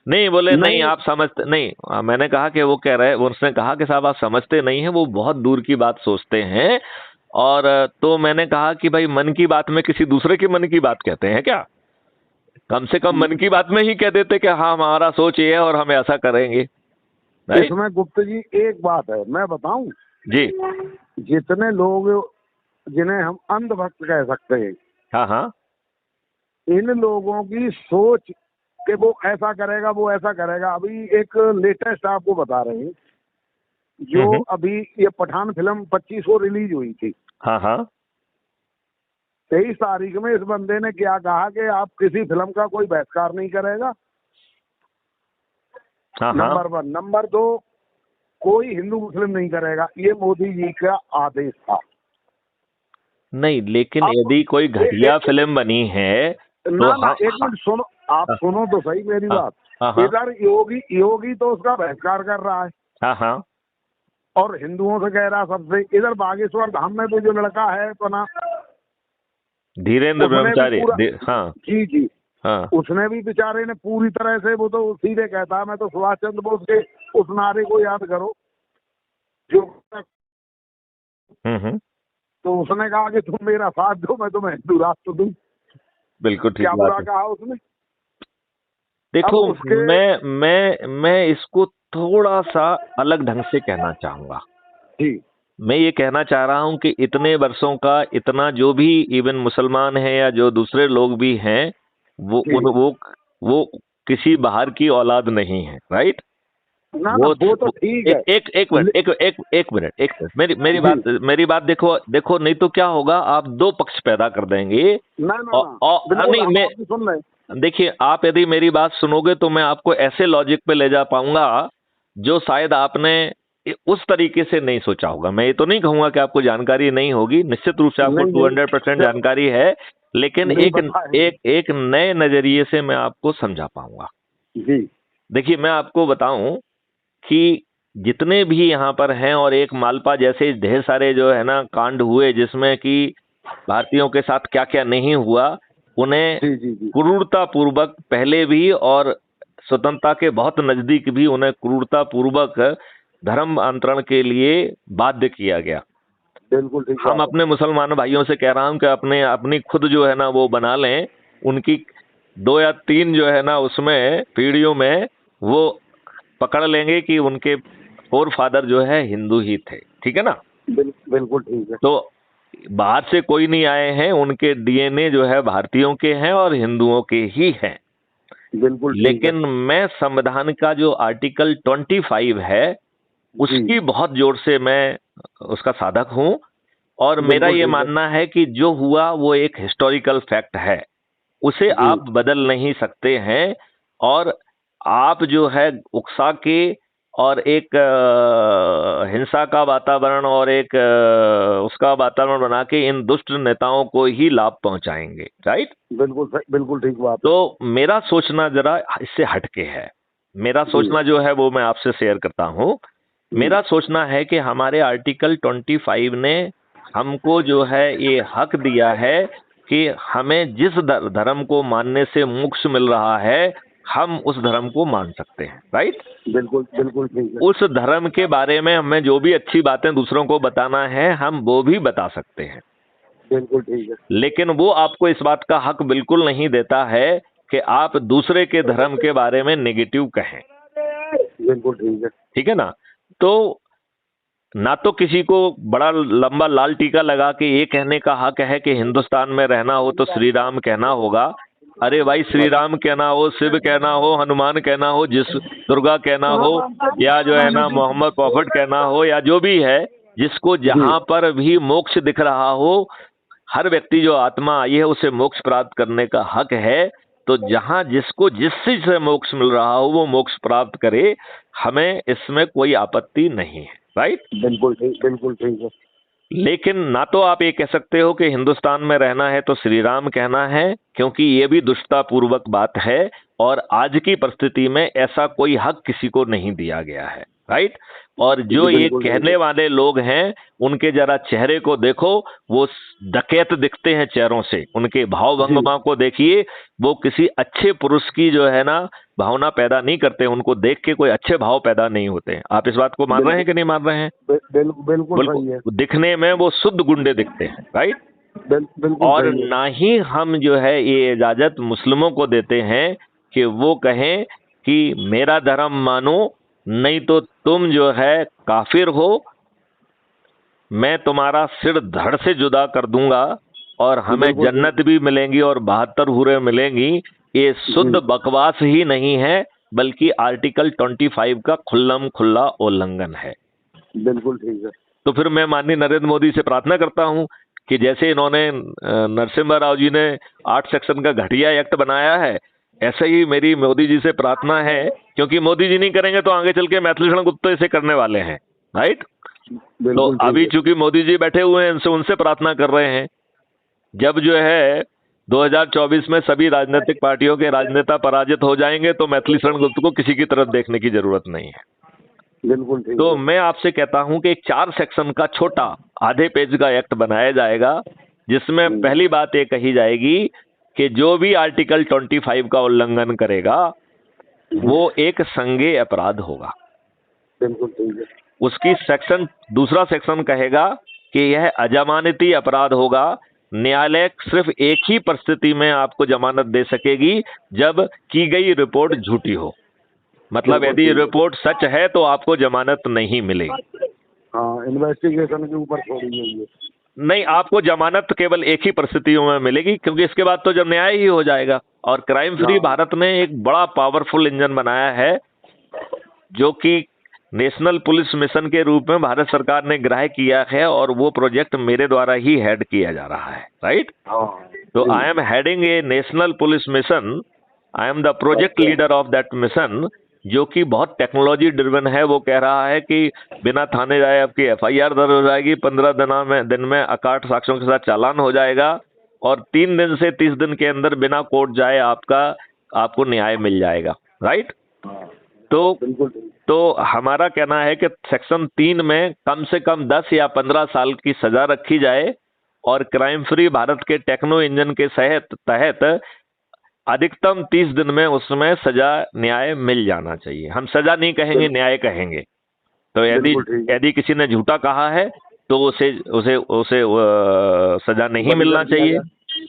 S1: नहीं बोले, नहीं आप समझते नहीं। मैंने कहा कि वो कह रहे, उसने कहा कि साहब आप समझते नहीं हैं, वो बहुत दूर की बात सोचते हैं। और तो मैंने कहा कि भाई मन की बात में किसी दूसरे के मन की बात कहते हैं क्या? कम से कम मन की बात में ही कह देते कि हाँ हमारा सोच ये है और हम ऐसा करेंगे।
S2: इसमें गुप्ता जी एक बात है, मैं बताऊं
S1: जी।
S2: जितने लोग जिन्हें हम अंधभक्त कह सकते हैं,
S1: हाँ हाँ,
S2: इन लोगों की सोच कि वो ऐसा करेगा वो ऐसा करेगा। अभी एक लेटेस्ट आपको बता रहे हैं, जो अभी ये पठान फिल्म 25 को रिलीज हुई थी।
S1: हाँ हाँ,
S2: 23 तारीख में इस बंदे ने क्या कहा कि आप किसी फिल्म का कोई बहिष्कार नहीं करेगा।
S1: हाँ
S2: नंबर 1। नंबर 2, कोई हिंदू मुस्लिम नहीं करेगा। ये मोदी जी का आदेश था।
S1: नहीं, लेकिन यदि कोई घटिया फिल्म बनी है तो
S2: ना, एक मिनट सुनो, आप सुनो तो सही मेरी बात। इधर योगी तो उसका बहिष्कार कर रहा है।
S1: हाँ हाँ,
S2: और हिंदुओं से कह रहा सबसे। इधर बागेश्वर धाम में तो जो लड़का है तो ना,
S1: धीरेन्द्र ब्रह्मचारी। हाँ
S2: जी जी,
S1: हाँ,
S2: उसने भी बेचारे ने पूरी तरह से, वो तो सीधे कहता है मैं तो सुभाष चंद्र बोस के उस नारे को याद करो जो तो उसने कहा कि तुम मेरा साथ दो, मैं तुम्हें हिंदू राष्ट्र दूं।
S1: बिल्कुल ठीक
S2: क्या
S1: बात
S2: बुरा
S1: है।
S2: कहा उसने?
S1: देखो,
S2: अब उसके
S1: मैं इसको थोड़ा सा अलग ढंग से कहना चाहूंगा।
S2: जी
S1: मैं ये कहना चाह रहा हूं कि इतने वर्षों का इतना जो भी इवन मुसलमान है या जो दूसरे लोग भी हैं, वो
S2: जी
S1: वो किसी बाहर की औलाद नहीं है, राइट?
S2: ना ना, वो तो ठीक है।
S1: एक मिनट, एक मिनट,
S2: जी
S1: मेरी बात देखो, नहीं तो क्या होगा, आप दो पक्ष पैदा कर देंगे।
S2: ना ना ना,
S1: और
S2: बिल्कुल
S1: नहीं,
S2: हम
S1: मैं
S2: आपकी सुन रहे हैं।
S1: देखिए, आप यदि मेरी बात सुनोगे तो मैं आपको ऐसे लॉजिक पे ले जा पाऊंगा जो शायद आपने उस तरीके से नहीं सोचा होगा। मैं ये तो नहीं कहूंगा कि आपको जानकारी नहीं होगी, निश्चित रूप से आपको
S2: नहीं नहीं
S1: 200%
S2: चलो,
S1: जानकारी है, लेकिन
S2: नहीं
S1: एक
S2: बताएंगे।
S1: एक नए नजरिए से मैं आपको समझा पाऊंगा।
S2: जी
S1: देखिए, मैं आपको बताऊं कि जितने भी यहाँ पर हैं, और एक मालपा जैसे ढेर सारे जो है ना कांड हुए जिसमें कि भारतीयों के साथ क्या क्या नहीं हुआ, उन्हें
S2: जी जी जी
S1: क्रूरता पूर्वक पहले भी और स्वतंत्रता के बहुत नजदीक भी उन्हें क्रूरता पूर्वक धर्म अंतरण के लिए बाध्य किया गया।
S2: बिल्कुल ठीक
S1: हम
S2: बात है।
S1: अपने मुसलमान भाइयों से कह रहा हूं कि अपनी खुद जो है ना वो बना लें, उनकी 2 या 3 जो है ना उसमें पीढ़ियों में वो पकड़ लेंगे कि उनके फोर फादर जो है हिंदू ही थे, ठीक है ना?
S2: बिल्कुल ठीक है।
S1: तो बाहर से कोई नहीं आए हैं, उनके डीएनए जो है भारतीयों के हैं और हिंदुओं के ही हैं।
S2: बिल्कुल ठीक है।
S1: लेकिन मैं संविधान का जो आर्टिकल 25 है उसकी बहुत जोर से मैं उसका साधक हूं, और मेरा
S2: बिल्कुल
S1: ये
S2: ठीक है।
S1: मानना है कि जो हुआ वो एक हिस्टोरिकल फैक्ट है, उसे
S2: जी
S1: आप बदल नहीं सकते हैं। और आप जो है उकसा के और एक हिंसा का वातावरण और एक उसका वातावरण बना के इन दुष्ट नेताओं को ही लाभ पहुंचाएंगे, राइट?
S2: बिल्कुल ठीक बात है।
S1: तो मेरा सोचना जरा इससे हटके है। मेरा
S2: जी
S1: सोचना जो है वो मैं आपसे शेयर करता हूं। मेरा सोचना है कि हमारे आर्टिकल 25 ने हमको जो है ये हक दिया है कि हमें जिस धर्म को मानने से मोक्ष मिल रहा है, हम उस धर्म को मान सकते हैं, राइट?
S2: बिल्कुल ठीक है।
S1: उस धर्म के बारे में हमें जो भी अच्छी बातें दूसरों को बताना है, हम वो भी बता सकते हैं।
S2: बिल्कुल ठीक है।
S1: लेकिन वो आपको इस बात का हक बिल्कुल नहीं देता है कि आप दूसरे के धर्म के बारे में नेगेटिव कहें।
S2: बिल्कुल ठीक है।
S1: ठीक है ना? तो ना तो किसी को बड़ा लंबा लाल टीका लगा के ये कहने का हक है कि हिंदुस्तान में रहना हो तो श्री राम कहना होगा। अरे भाई, श्री राम कहना हो, शिव कहना हो, हनुमान कहना हो, जिस दुर्गा कहना हो, या जो है ना मोहम्मद प्रॉफिट कहना हो, या जो भी है, जिसको जहां पर भी मोक्ष दिख रहा हो, हर व्यक्ति जो आत्मा आई है उसे मोक्ष प्राप्त करने का हक है। तो जहां जिसको जिस चीज से मोक्ष मिल रहा हो वो मोक्ष प्राप्त करे, हमें इसमें कोई आपत्ति नहीं है, राइट?
S2: बिल्कुल ठीक है।
S1: लेकिन ना तो आप ये कह सकते हो कि हिंदुस्तान में रहना है तो श्री राम कहना है, क्योंकि ये भी दुष्टता पूर्वक बात है, और आज की परिस्थिति में ऐसा कोई हक किसी को नहीं दिया गया है, राइट? और जो ये कहने वाले लोग हैं उनके जरा चेहरे को देखो, वो डकैत दिखते हैं चेहरों से। उनके भाव भंगिमा को देखिए, वो किसी अच्छे पुरुष की जो है ना भावना पैदा नहीं करते। उनको देख के कोई अच्छे भाव पैदा नहीं होते। आप इस बात को मान रहे हैं कि नहीं मान रहे हैं?
S2: बिल्कुल सही है।
S1: दिखने में वो शुद्ध गुंडे दिखते हैं, राइट? और ना ही हम जो है ये इजाजत मुस्लिमों को देते हैं कि वो कहें कि मेरा धर्म मानो, नहीं तो तुम जो है काफिर हो, मैं तुम्हारा सिर धड़ से जुदा कर दूंगा और हमें जन्नत भी मिलेंगी और 72 हूरें मिलेंगी। ये शुद्ध बकवास ही नहीं है, बल्कि आर्टिकल 25 का खुल्लम खुल्ला उल्लंघन है।
S2: बिल्कुल ठीक है।
S1: तो फिर मैं माननीय नरेंद्र मोदी से प्रार्थना करता हूं कि जैसे इन्होंने नरसिम्हा राव जी ने 8 सेक्शन का घटिया एक्ट बनाया है, ऐसे ही मेरी मोदी जी से प्रार्थना है, क्योंकि मोदी जी नहीं करेंगे तो आगे चल के मैथिली गुप्ता इसे करने वाले हैं, राइट? तो अभी चूंकि मोदी जी बैठे हुए हैं, उनसे प्रार्थना कर रहे हैं, जब जो है 2024 में सभी राजनीतिक पार्टियों के राजनेता पराजित हो जाएंगे तो मैथिली शरण गुप्त को किसी की तरफ देखने की जरूरत नहीं है।
S2: बिल्कुल ठीक।
S1: तो मैं आपसे कहता हूं कि एक 4 सेक्शन का छोटा आधे पेज का एक्ट बनाया जाएगा, जिसमें पहली बात ये कही जाएगी कि जो भी आर्टिकल 25 का उल्लंघन करेगा वो एक संज्ञेय अपराध होगा।
S2: बिल्कुल ठीक है।
S1: उसकी दूसरा सेक्शन कहेगा कि यह अजमानती अपराध होगा। न्यायालय सिर्फ एक ही परिस्थिति में आपको जमानत दे सकेगी, जब की गई रिपोर्ट झूठी हो। मतलब यदि रिपोर्ट सच है तो आपको जमानत नहीं मिलेगी।
S2: हाँ, इन्वेस्टिगेशन के ऊपर छोड़ी गई है।
S1: नहीं, आपको जमानत केवल एक ही परिस्थितियों में मिलेगी, क्योंकि इसके बाद तो जब न्याय ही हो जाएगा। और क्राइम फ्री भारत ने एक बड़ा पावरफुल इंजन बनाया है, जो कि नेशनल पुलिस मिशन के रूप में भारत सरकार ने ग्राह्य किया है, और वो प्रोजेक्ट मेरे द्वारा ही हेड किया जा रहा है, राइट। तो I am heading A national police mission, I am the project leader of that mission, जो कि बहुत टेक्नोलॉजी ड्रिवन है। वो कह रहा है कि बिना थाने जाए आपकी FIR दर्ज हो जाएगी, 15 दिन में अकाट साक्ष्यों के साथ चालान हो जाएगा, और 3 दिन से 30 दिन के अंदर बिना कोर्ट जाए आपको न्याय मिल जाएगा, राइट। तो हमारा कहना है कि सेक्शन 3 में कम से कम 10 या 15 साल की सजा रखी जाए, और crime free Bharat K techno engine के तहत अधिकतम 30 दिन में उसमें सजा न्याय मिल जाना चाहिए। हम सजा नहीं कहेंगे, न्याय कहेंगे। तो यदि किसी ने झूठा कहा है तो उसे सजा नहीं मिलना चाहिए,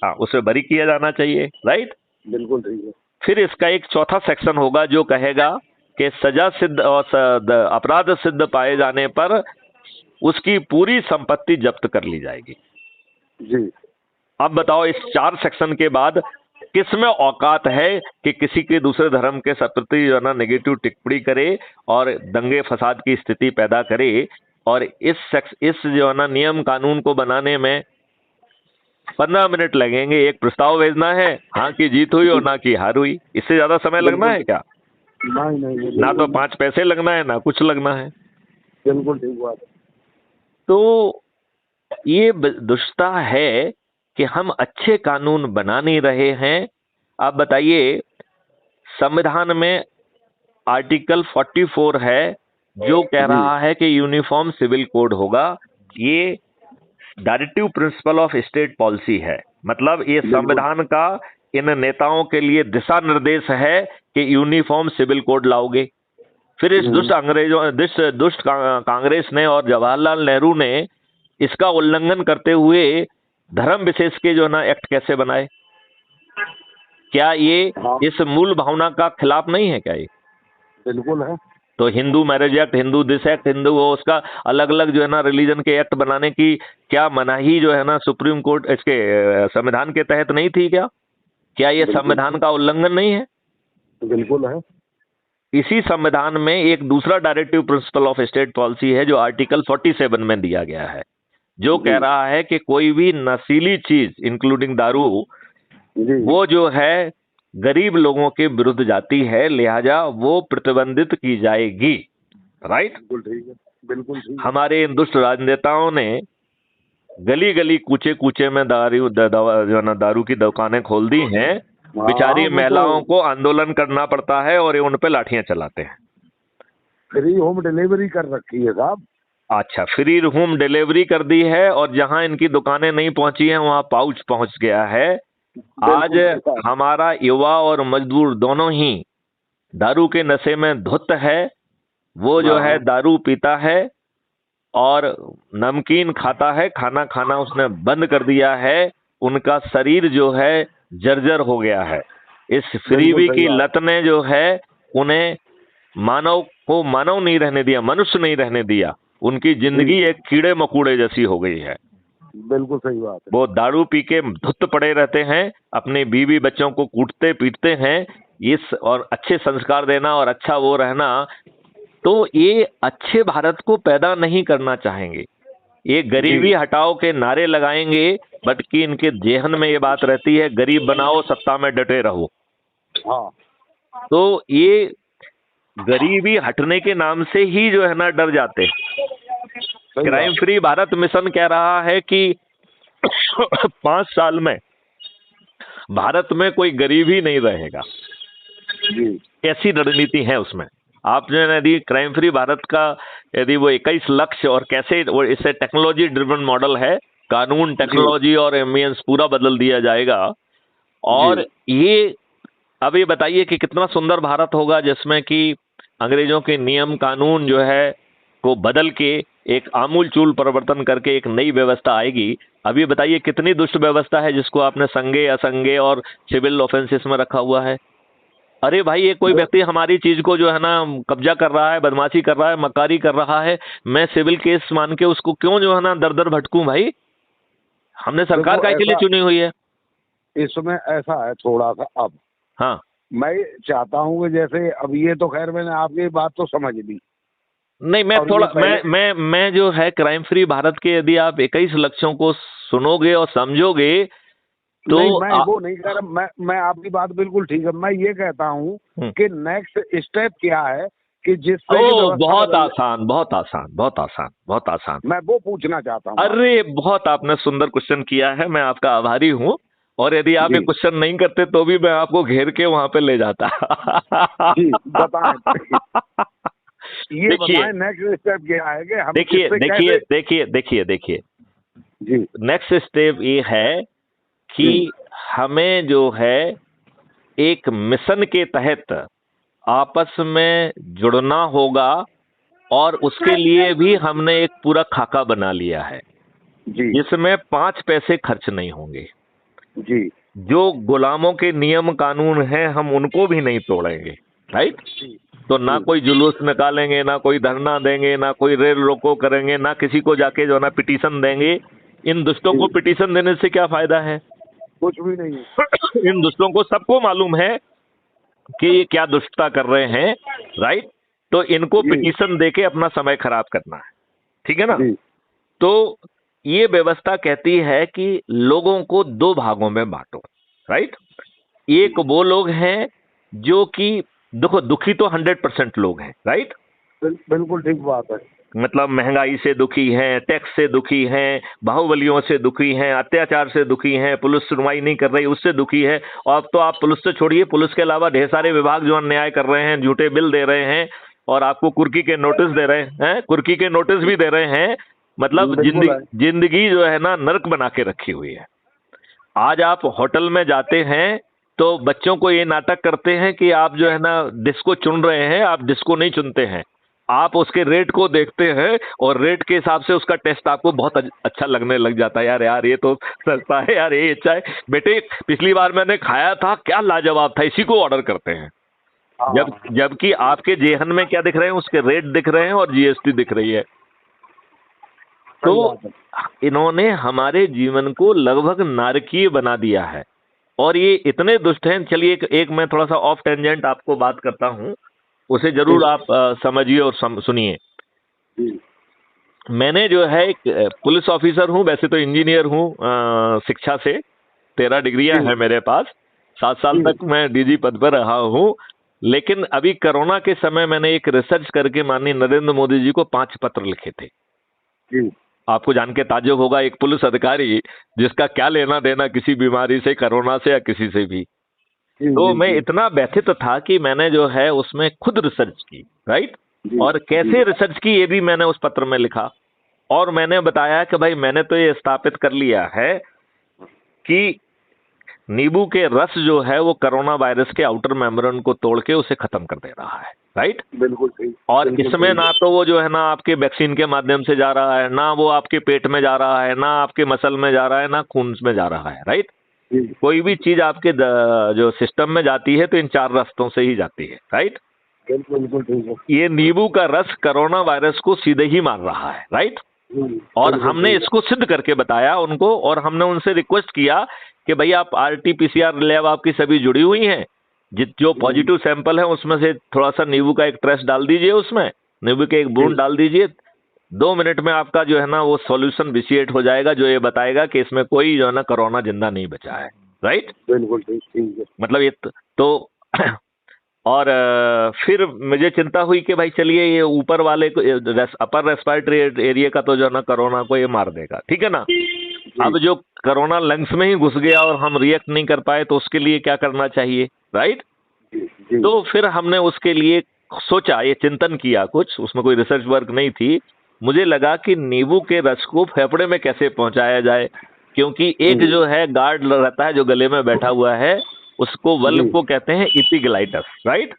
S1: हाँ, उसे बरी किया जाना चाहिए, राइट।
S2: बिल्कुल ठीक है।
S1: फिर इसका एक चौथा सेक्शन होगा जो कहेगा कि सजा सिद्ध और अपराध सिद्ध पाए जाने पर उसकी पूरी संपत्ति जब्त कर ली जाएगी।
S2: जी।
S1: अब बताओ, इस 4 सेक्शन के बाद किसमें औकात है कि किसी के दूसरे धर्म के प्रति जो है ना नेगेटिव टिप्पणी करे और दंगे फसाद की स्थिति पैदा करे। और इस जो है ना नियम कानून को बनाने में 15 मिनट लगेंगे। एक प्रस्ताव भेजना है, हाँ की जीत हुई और ना की हार हुई। इससे ज्यादा समय लगना है क्या?
S2: नहीं,
S1: ना तो 5 पैसे लगना है, ना कुछ लगना है।
S2: बिल्कुल ठीक बात।
S1: तो ये दुष्टता है कि हम अच्छे कानून बना नहीं रहे हैं। आप बताइए, संविधान में आर्टिकल 44 है जो कह रहा है कि यूनिफॉर्म सिविल कोड होगा। ये directive principle of state policy है। मतलब ये संविधान का इन नेताओं के लिए दिशा निर्देश है कि यूनिफॉर्म सिविल कोड लाओगे। फिर इस दुष्ट कांग्रेस ने और जवाहरलाल नेहरू ने इसका उल्लंघन करते हुए धर्म विशेष के जो ना एक्ट कैसे बनाए? क्या ये इस मूल भावना का खिलाफ नहीं है क्या? ये
S2: बिल्कुल है।
S1: तो Hindu marriage act, Hindu this act, Hindu वो, उसका अलग अलग जो है ना रिलीजन के एक्ट बनाने की क्या मनाही जो है ना सुप्रीम कोर्ट इसके संविधान के तहत नहीं थी क्या? क्या ये संविधान का उल्लंघन नहीं है?
S2: बिल्कुल है।
S1: इसी संविधान में एक दूसरा directive principle of state policy है जो आर्टिकल 47 में दिया गया है, जो कह रहा है कि कोई भी नशीली चीज इंक्लूडिंग दारू वो जो है गरीब लोगों के विरुद्ध जाती है, लिहाजा वो प्रतिबंधित की जाएगी, राइट।
S2: बिल्कुल ठीक।
S1: हमारे इन दुष्ट राजनेताओं ने गली गली कूचे कूचे में दारू की दुकानें खोल दी हैं। बेचारी महिलाओं को आंदोलन करना पड़ता है और ये उन पे लाठियां चलाते हैं।
S2: फ्री होम डिलीवरी कर रखी है साहब।
S1: अच्छा, फ्री होम डिलीवरी कर दी है, और जहां इनकी दुकानें नहीं पहुंची हैं वहां पाउच पहुंच गया है। आज हमारा युवा और मजदूर दोनों ही दारू के नशे में धुत है। वो जो है दारू पीता है और नमकीन खाता है, खाना खाना उसने बंद कर दिया है। उनका शरीर जो है जर्जर हो गया है। इस फ्रीबी की लत ने जो है उन्हें मानव नहीं रहने दिया, मनुष्य नहीं रहने दिया। उनकी जिंदगी एक कीड़े मकोड़े जैसी हो गई है।
S2: बिल्कुल सही बात है।
S1: वो दारू पी के धुत पड़े रहते हैं, अपने बीवी बच्चों को कूटते पीटते हैं। और अच्छे संस्कार देना और अच्छा वो रहना, तो ये अच्छे भारत को पैदा नहीं करना चाहेंगे। ये गरीबी हटाओ के नारे लगाएंगे, बट कि इनके जेहन में ये बात रहती है गरीब बनाओ सत्ता में डटे रहो।
S2: हाँ।
S1: तो ये गरीबी हटने के नाम से ही जो है ना डर जाते हैं। क्राइम फ्री भारत मिशन कह रहा है कि 5 साल में भारत में कोई गरीब ही नहीं रहेगा। कैसी रणनीति है उसमें? आपने यदि क्राइम फ्री भारत का यदि वो 21 लक्ष्य और कैसे वो इससे टेक्नोलॉजी ड्रिवन मॉडल है, कानून टेक्नोलॉजी और एम्बियंस पूरा बदल दिया जाएगा। और ये अब ये बताइए कि कितना सुंदर भारत होगा जिसमें कि अंग्रेजों के नियम कानून जो है को बदल के एक आमूलचूल परिवर्तन करके एक नई व्यवस्था आएगी। अभी बताइए कितनी दुष्ट व्यवस्था है जिसको आपने संज्ञेय, असंज्ञेय और सिविल ऑफेंसेस में रखा हुआ है। अरे भाई, ये कोई व्यक्ति हमारी चीज को जो है ना कब्जा कर रहा है, बदमाशी कर रहा है, मक्कारी कर रहा है, मैं सिविल केस मान के उसको क्यों जो है ना दर दर भटकूं भाई? हमने सरकार काय के लिए चुनी हुई है?
S2: इसमें ऐसा है थोड़ा सा। अब
S1: हाँ,
S2: मैं चाहता हूँ कि जैसे अब ये तो खैर मैंने आपकी बात तो समझ ली।
S1: नहीं, मैं
S2: और
S1: थोड़ा
S2: ये पहले
S1: मैं जो है क्राइम फ्री भारत के यदि आप 21 लक्ष्यों को सुनोगे और समझोगे तो
S2: नहीं, मैं वो नहीं कह रहा। मैं आपकी बात बिल्कुल ठीक है। मैं ये कहता हूँ कि नेक्स्ट स्टेप क्या है कि जिससे कि व्यवस्था
S1: बहुत
S2: बदल-
S1: आसान, बहुत आसान, बहुत आसान, बहुत आसान।
S2: मैं वो पूछना चाहता हूँ।
S1: अरे बहुत आपने सुंदर क्वेश्चन किया है, मैं आपका आभारी हूँ। और यदि आप ये
S2: जी
S1: क्वेश्चन नहीं करते तो भी मैं आपको घेर के वहां पे ले जाता।
S2: जी, बताएं। ये
S1: देखिए
S2: बताएं नेक्स्ट स्टेप क्या है कि हम
S1: देखिए
S2: इससे
S1: देखिए
S2: कैसे।
S1: देखिए देखिए देखिए
S2: जी
S1: नेक्स्ट स्टेप ये है कि हमें जो है एक मिशन के तहत आपस में जुड़ना होगा, और उसके लिए भी हमने एक पूरा खाका बना लिया है
S2: जी
S1: जिसमें 5 पैसे खर्च नहीं होंगे।
S2: जी
S1: जो गुलामों के नियम कानून हैं हम उनको भी नहीं तोड़ेंगे, राइट? तो ना कोई जुलूस निकालेंगे, ना कोई धरना देंगे, ना कोई रेल रोको करेंगे, ना किसी को जाके जो है ना पिटीशन देंगे। इन दुष्टों को पिटीशन देने से क्या फायदा है?
S2: कुछ भी नहीं है।
S1: इन दुष्टों को सबको मालूम है कि ये क्या दुष्टता कर रहे हैं, राइट? तो इनको
S2: जी
S1: पिटीशन देके अपना समय खराब करना है, ठीक है ना?
S2: जी
S1: तो ये व्यवस्था कहती है कि लोगों को 2 भागों में बांटो, राइट? एक वो लोग हैं जो कि देखो, दुखी तो 100% लोग हैं, राइट?
S2: बिल्कुल ठीक बात है।
S1: मतलब महंगाई से दुखी हैं, टैक्स से दुखी हैं, बाहुबलियों से दुखी हैं, अत्याचार से दुखी हैं, पुलिस सुनवाई नहीं कर रही उससे दुखी है। और अब तो आप पुलिस से छोड़िए, पुलिस के अलावा ढेर सारे विभाग जो अन्याय कर रहे हैं, झूठे बिल दे रहे हैं और आपको कुर्की के नोटिस दे रहे हैं, कुर्की के नोटिस भी दे रहे हैं। मतलब जिंदगी जो है ना नर्क बना के रखी हुई है। आज आप होटल में जाते हैं तो बच्चों को ये नाटक करते हैं कि आप जो है ना डिस्को चुन रहे हैं, आप डिस्को नहीं चुनते हैं। आप उसके रेट को देखते हैं और रेट के हिसाब से उसका टेस्ट आपको बहुत अच्छा लगने लग जाता है। यार यार ये तो सस्ता है, यार ये अच्छा है। बेटे पिछली बार मैंने खाया था, क्या लाजवाब था, इसी को ऑर्डर करते हैं। जबकि आपके जेहन में क्या दिख रहे हैं? उसके रेट दिख रहे हैं और जीएसटी दिख रही है। तो इन्होंने हमारे जीवन को लगभग नारकीय बना दिया है और ये इतने दुष्ट हैं। चलिए एक मैं थोड़ा सा ऑफ टेंजेंट आपको बात करता हूं, उसे जरूर आप समझिए और सुनिए। मैंने जो है एक पुलिस ऑफिसर हूं, वैसे तो इंजीनियर हूं शिक्षा से, 13 डिग्रियां हैं मेरे पास। 7 साल तक मैं डीजी पद पर रहा हूं। लेकिन अभी कोरोना के समय मैंने एक रिसर्च करके माननीय नरेंद्र मोदी जी को 5 पत्र लिखे थे। आपको जान के ताज्जुब होगा, एक पुलिस अधिकारी जिसका क्या लेना देना किसी बीमारी से, कोरोना से या किसी से भी। तो मैं इतना व्यथित था कि मैंने जो है उसमें खुद रिसर्च की, राइट? और कैसे रिसर्च की ये भी मैंने उस पत्र में लिखा। और मैंने बताया कि भाई मैंने तो ये स्थापित कर लिया है कि नींबू के रस जो है वो कोरोना वायरस के आउटर मेम्ब्रेन को तोड़ के उसे खत्म कर दे रहा है, राइट?
S2: बिल्कुल सही।
S1: और इसमें ना तो वो जो है ना आपके वैक्सीन के माध्यम से जा रहा है, ना वो आपके पेट में जा रहा है, ना आपके मसल में जा रहा है, ना खून में जा रहा है, राइट? कोई भी चीज आपके जो सिस्टम में जाती है तो इन 4 रास्तों से ही जाती है, राइट?
S2: बिल्कुल ठीक है।
S1: ये नींबू का रस कोरोना वायरस को सीधे ही मार रहा है, राइट? और हमने इसको सिद्ध करके बताया उनको, और हमने उनसे रिक्वेस्ट किया कि भाई आप RT-PCR लैब आपकी सभी जुड़ी हुई हैं, जो पॉजिटिव सैंपल है उसमें से थोड़ा सा नींबू का एक ट्रेस डाल दीजिए, उसमें नींबू के एक बूंद डाल दीजिए। 2 मिनट में आपका जो है ना वो सॉल्यूशन विशिएट हो जाएगा, जो ये बताएगा कि इसमें कोई जो है ना कोरोना जिंदा नहीं बचा है, राइट?
S2: बिल्कुल ठीक है।
S1: मतलब ये तो और फिर मुझे चिंता हुई कि भाई चलिए ये ऊपर वाले को, अपर रेस्पिरेटरी एरिया का तो जो है ना कोरोना को ये मार देगा, ठीक है ना? अब जो कोरोना लंग्स में ही घुस गया और हम रिएक्ट नहीं कर पाए तो उसके लिए क्या करना चाहिए, राइट? तो फिर हमने उसके लिए सोचा, ये चिंतन किया कुछ, उसमें कोई रिसर्च वर्क नहीं थी। मुझे लगा कि नींबू के रस को फेफड़े में कैसे पहुंचाया जाए, क्योंकि एक जो है गार्ड रहता है जो गले में बैठा हुआ है, उसको वल्व को कहते हैं एपिग्लाइटस, राइट?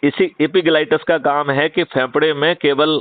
S1: इसी एपिग्लाइटस का काम है कि फेफड़े में केवल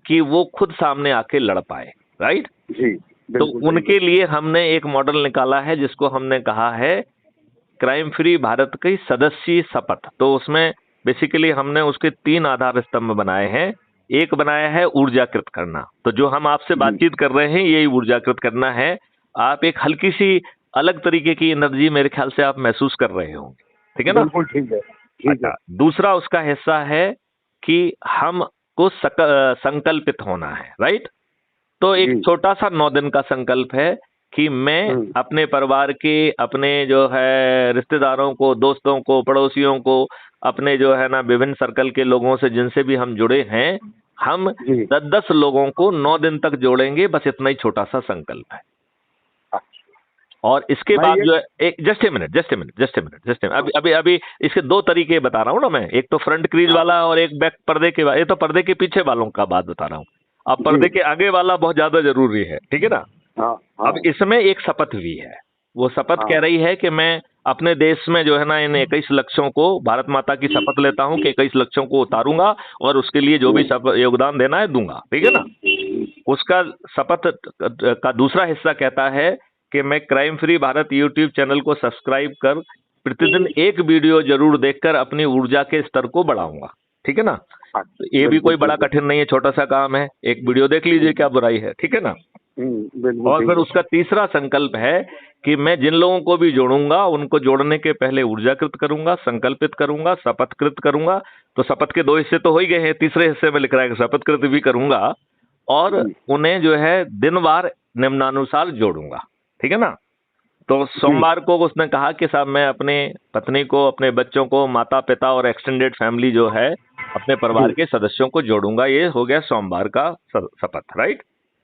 S1: कि वो खुद सामने आके लड़ पाए, राइट?
S2: जी
S1: तो उनके लिए हमने एक मॉडल निकाला है जिसको हमने कहा है क्राइम फ्री भारत की सदस्य शपथ। तो उसमें बेसिकली हमने उसके 3 आधार स्तंभ बनाए हैं। एक बनाया है ऊर्जाकृत करना, तो जो हम आपसे बातचीत कर रहे हैं यही ऊर्जाकृत करना है। आप एक हल्की सी अलग तरीके की एनर्जी मेरे ख्याल से आप महसूस कर रहे होंगे, ठीक है ना?
S2: बिल्कुल ठीक है, ठीक है।
S1: अच्छा, दूसरा उसका हिस्सा है कि हमको संकल्पित होना है, राइट? तो एक छोटा सा 9 दिन का संकल्प है कि मैं अपने परिवार के, अपने जो है रिश्तेदारों को, दोस्तों को, पड़ोसियों को, अपने जो है ना विभिन्न सर्कल के लोगों से जिनसे भी हम जुड़े हैं, हम 10-10 लोगों को 9 दिन तक जोड़ेंगे। बस इतना ही छोटा सा संकल्प है। और इसके बाद जो है एक जस्ट ए मिनट अभी इसके 2 तरीके बता रहा हूँ ना मैं। एक तो फ्रंट क्रीज वाला और एक बैक पर्दे के, ये तो पर्दे के पीछे वालों का बात बता रहा हूँ। अब पर्दे के आगे वाला बहुत ज्यादा जरूरी है, ठीक है ना? अब इसमें एक शपथ भी है। वो शपथ कह रही है कि मैं अपने देश में जो है ना इन 21 लक्ष्यों को, भारत माता की शपथ लेता हूं कि 21 लक्ष्यों को उतारूंगा और उसके लिए जो भी योगदान देना है दूंगा, ठीक है ना? उसका शपथ का दूसरा हिस्सा कहता है कि मैं crime free Bharat YouTube channel को सब्सक्राइब कर प्रतिदिन एक वीडियो जरूर देखकर अपनी ऊर्जा के स्तर को बढ़ाऊंगा, ठीक है ना? तो ये भी कोई बड़ा कठिन नहीं है, छोटा सा काम है, एक वीडियो देख लीजिए, क्या बुराई है, ठीक है ना? और फिर उसका तीसरा संकल्प है कि मैं जिन लोगों को भी जोड़ूंगा उनको जोड़ने के पहले ऊर्जाकृत करूंगा, संकल्पित करूंगा, शपथकृत करूंगा। तो शपथ के 2 हिस्से तो हो ही गए हैं, तीसरे हिस्से में लिख रहा है कि शपथकृत भी करूंगा और उन्हें जो है दिनवार निम्नानुसार जोड़ूंगा, ठीक है ना? तो सोमवार को उसने कहा कि साहब मैं अपने पत्नी को, अपने बच्चों को, माता पिता और एक्सटेंडेड फैमिली जो है अपने परिवार के सदस्यों को जोड़ूंगा। ये हो गया सोमवार का शपथ, राइट?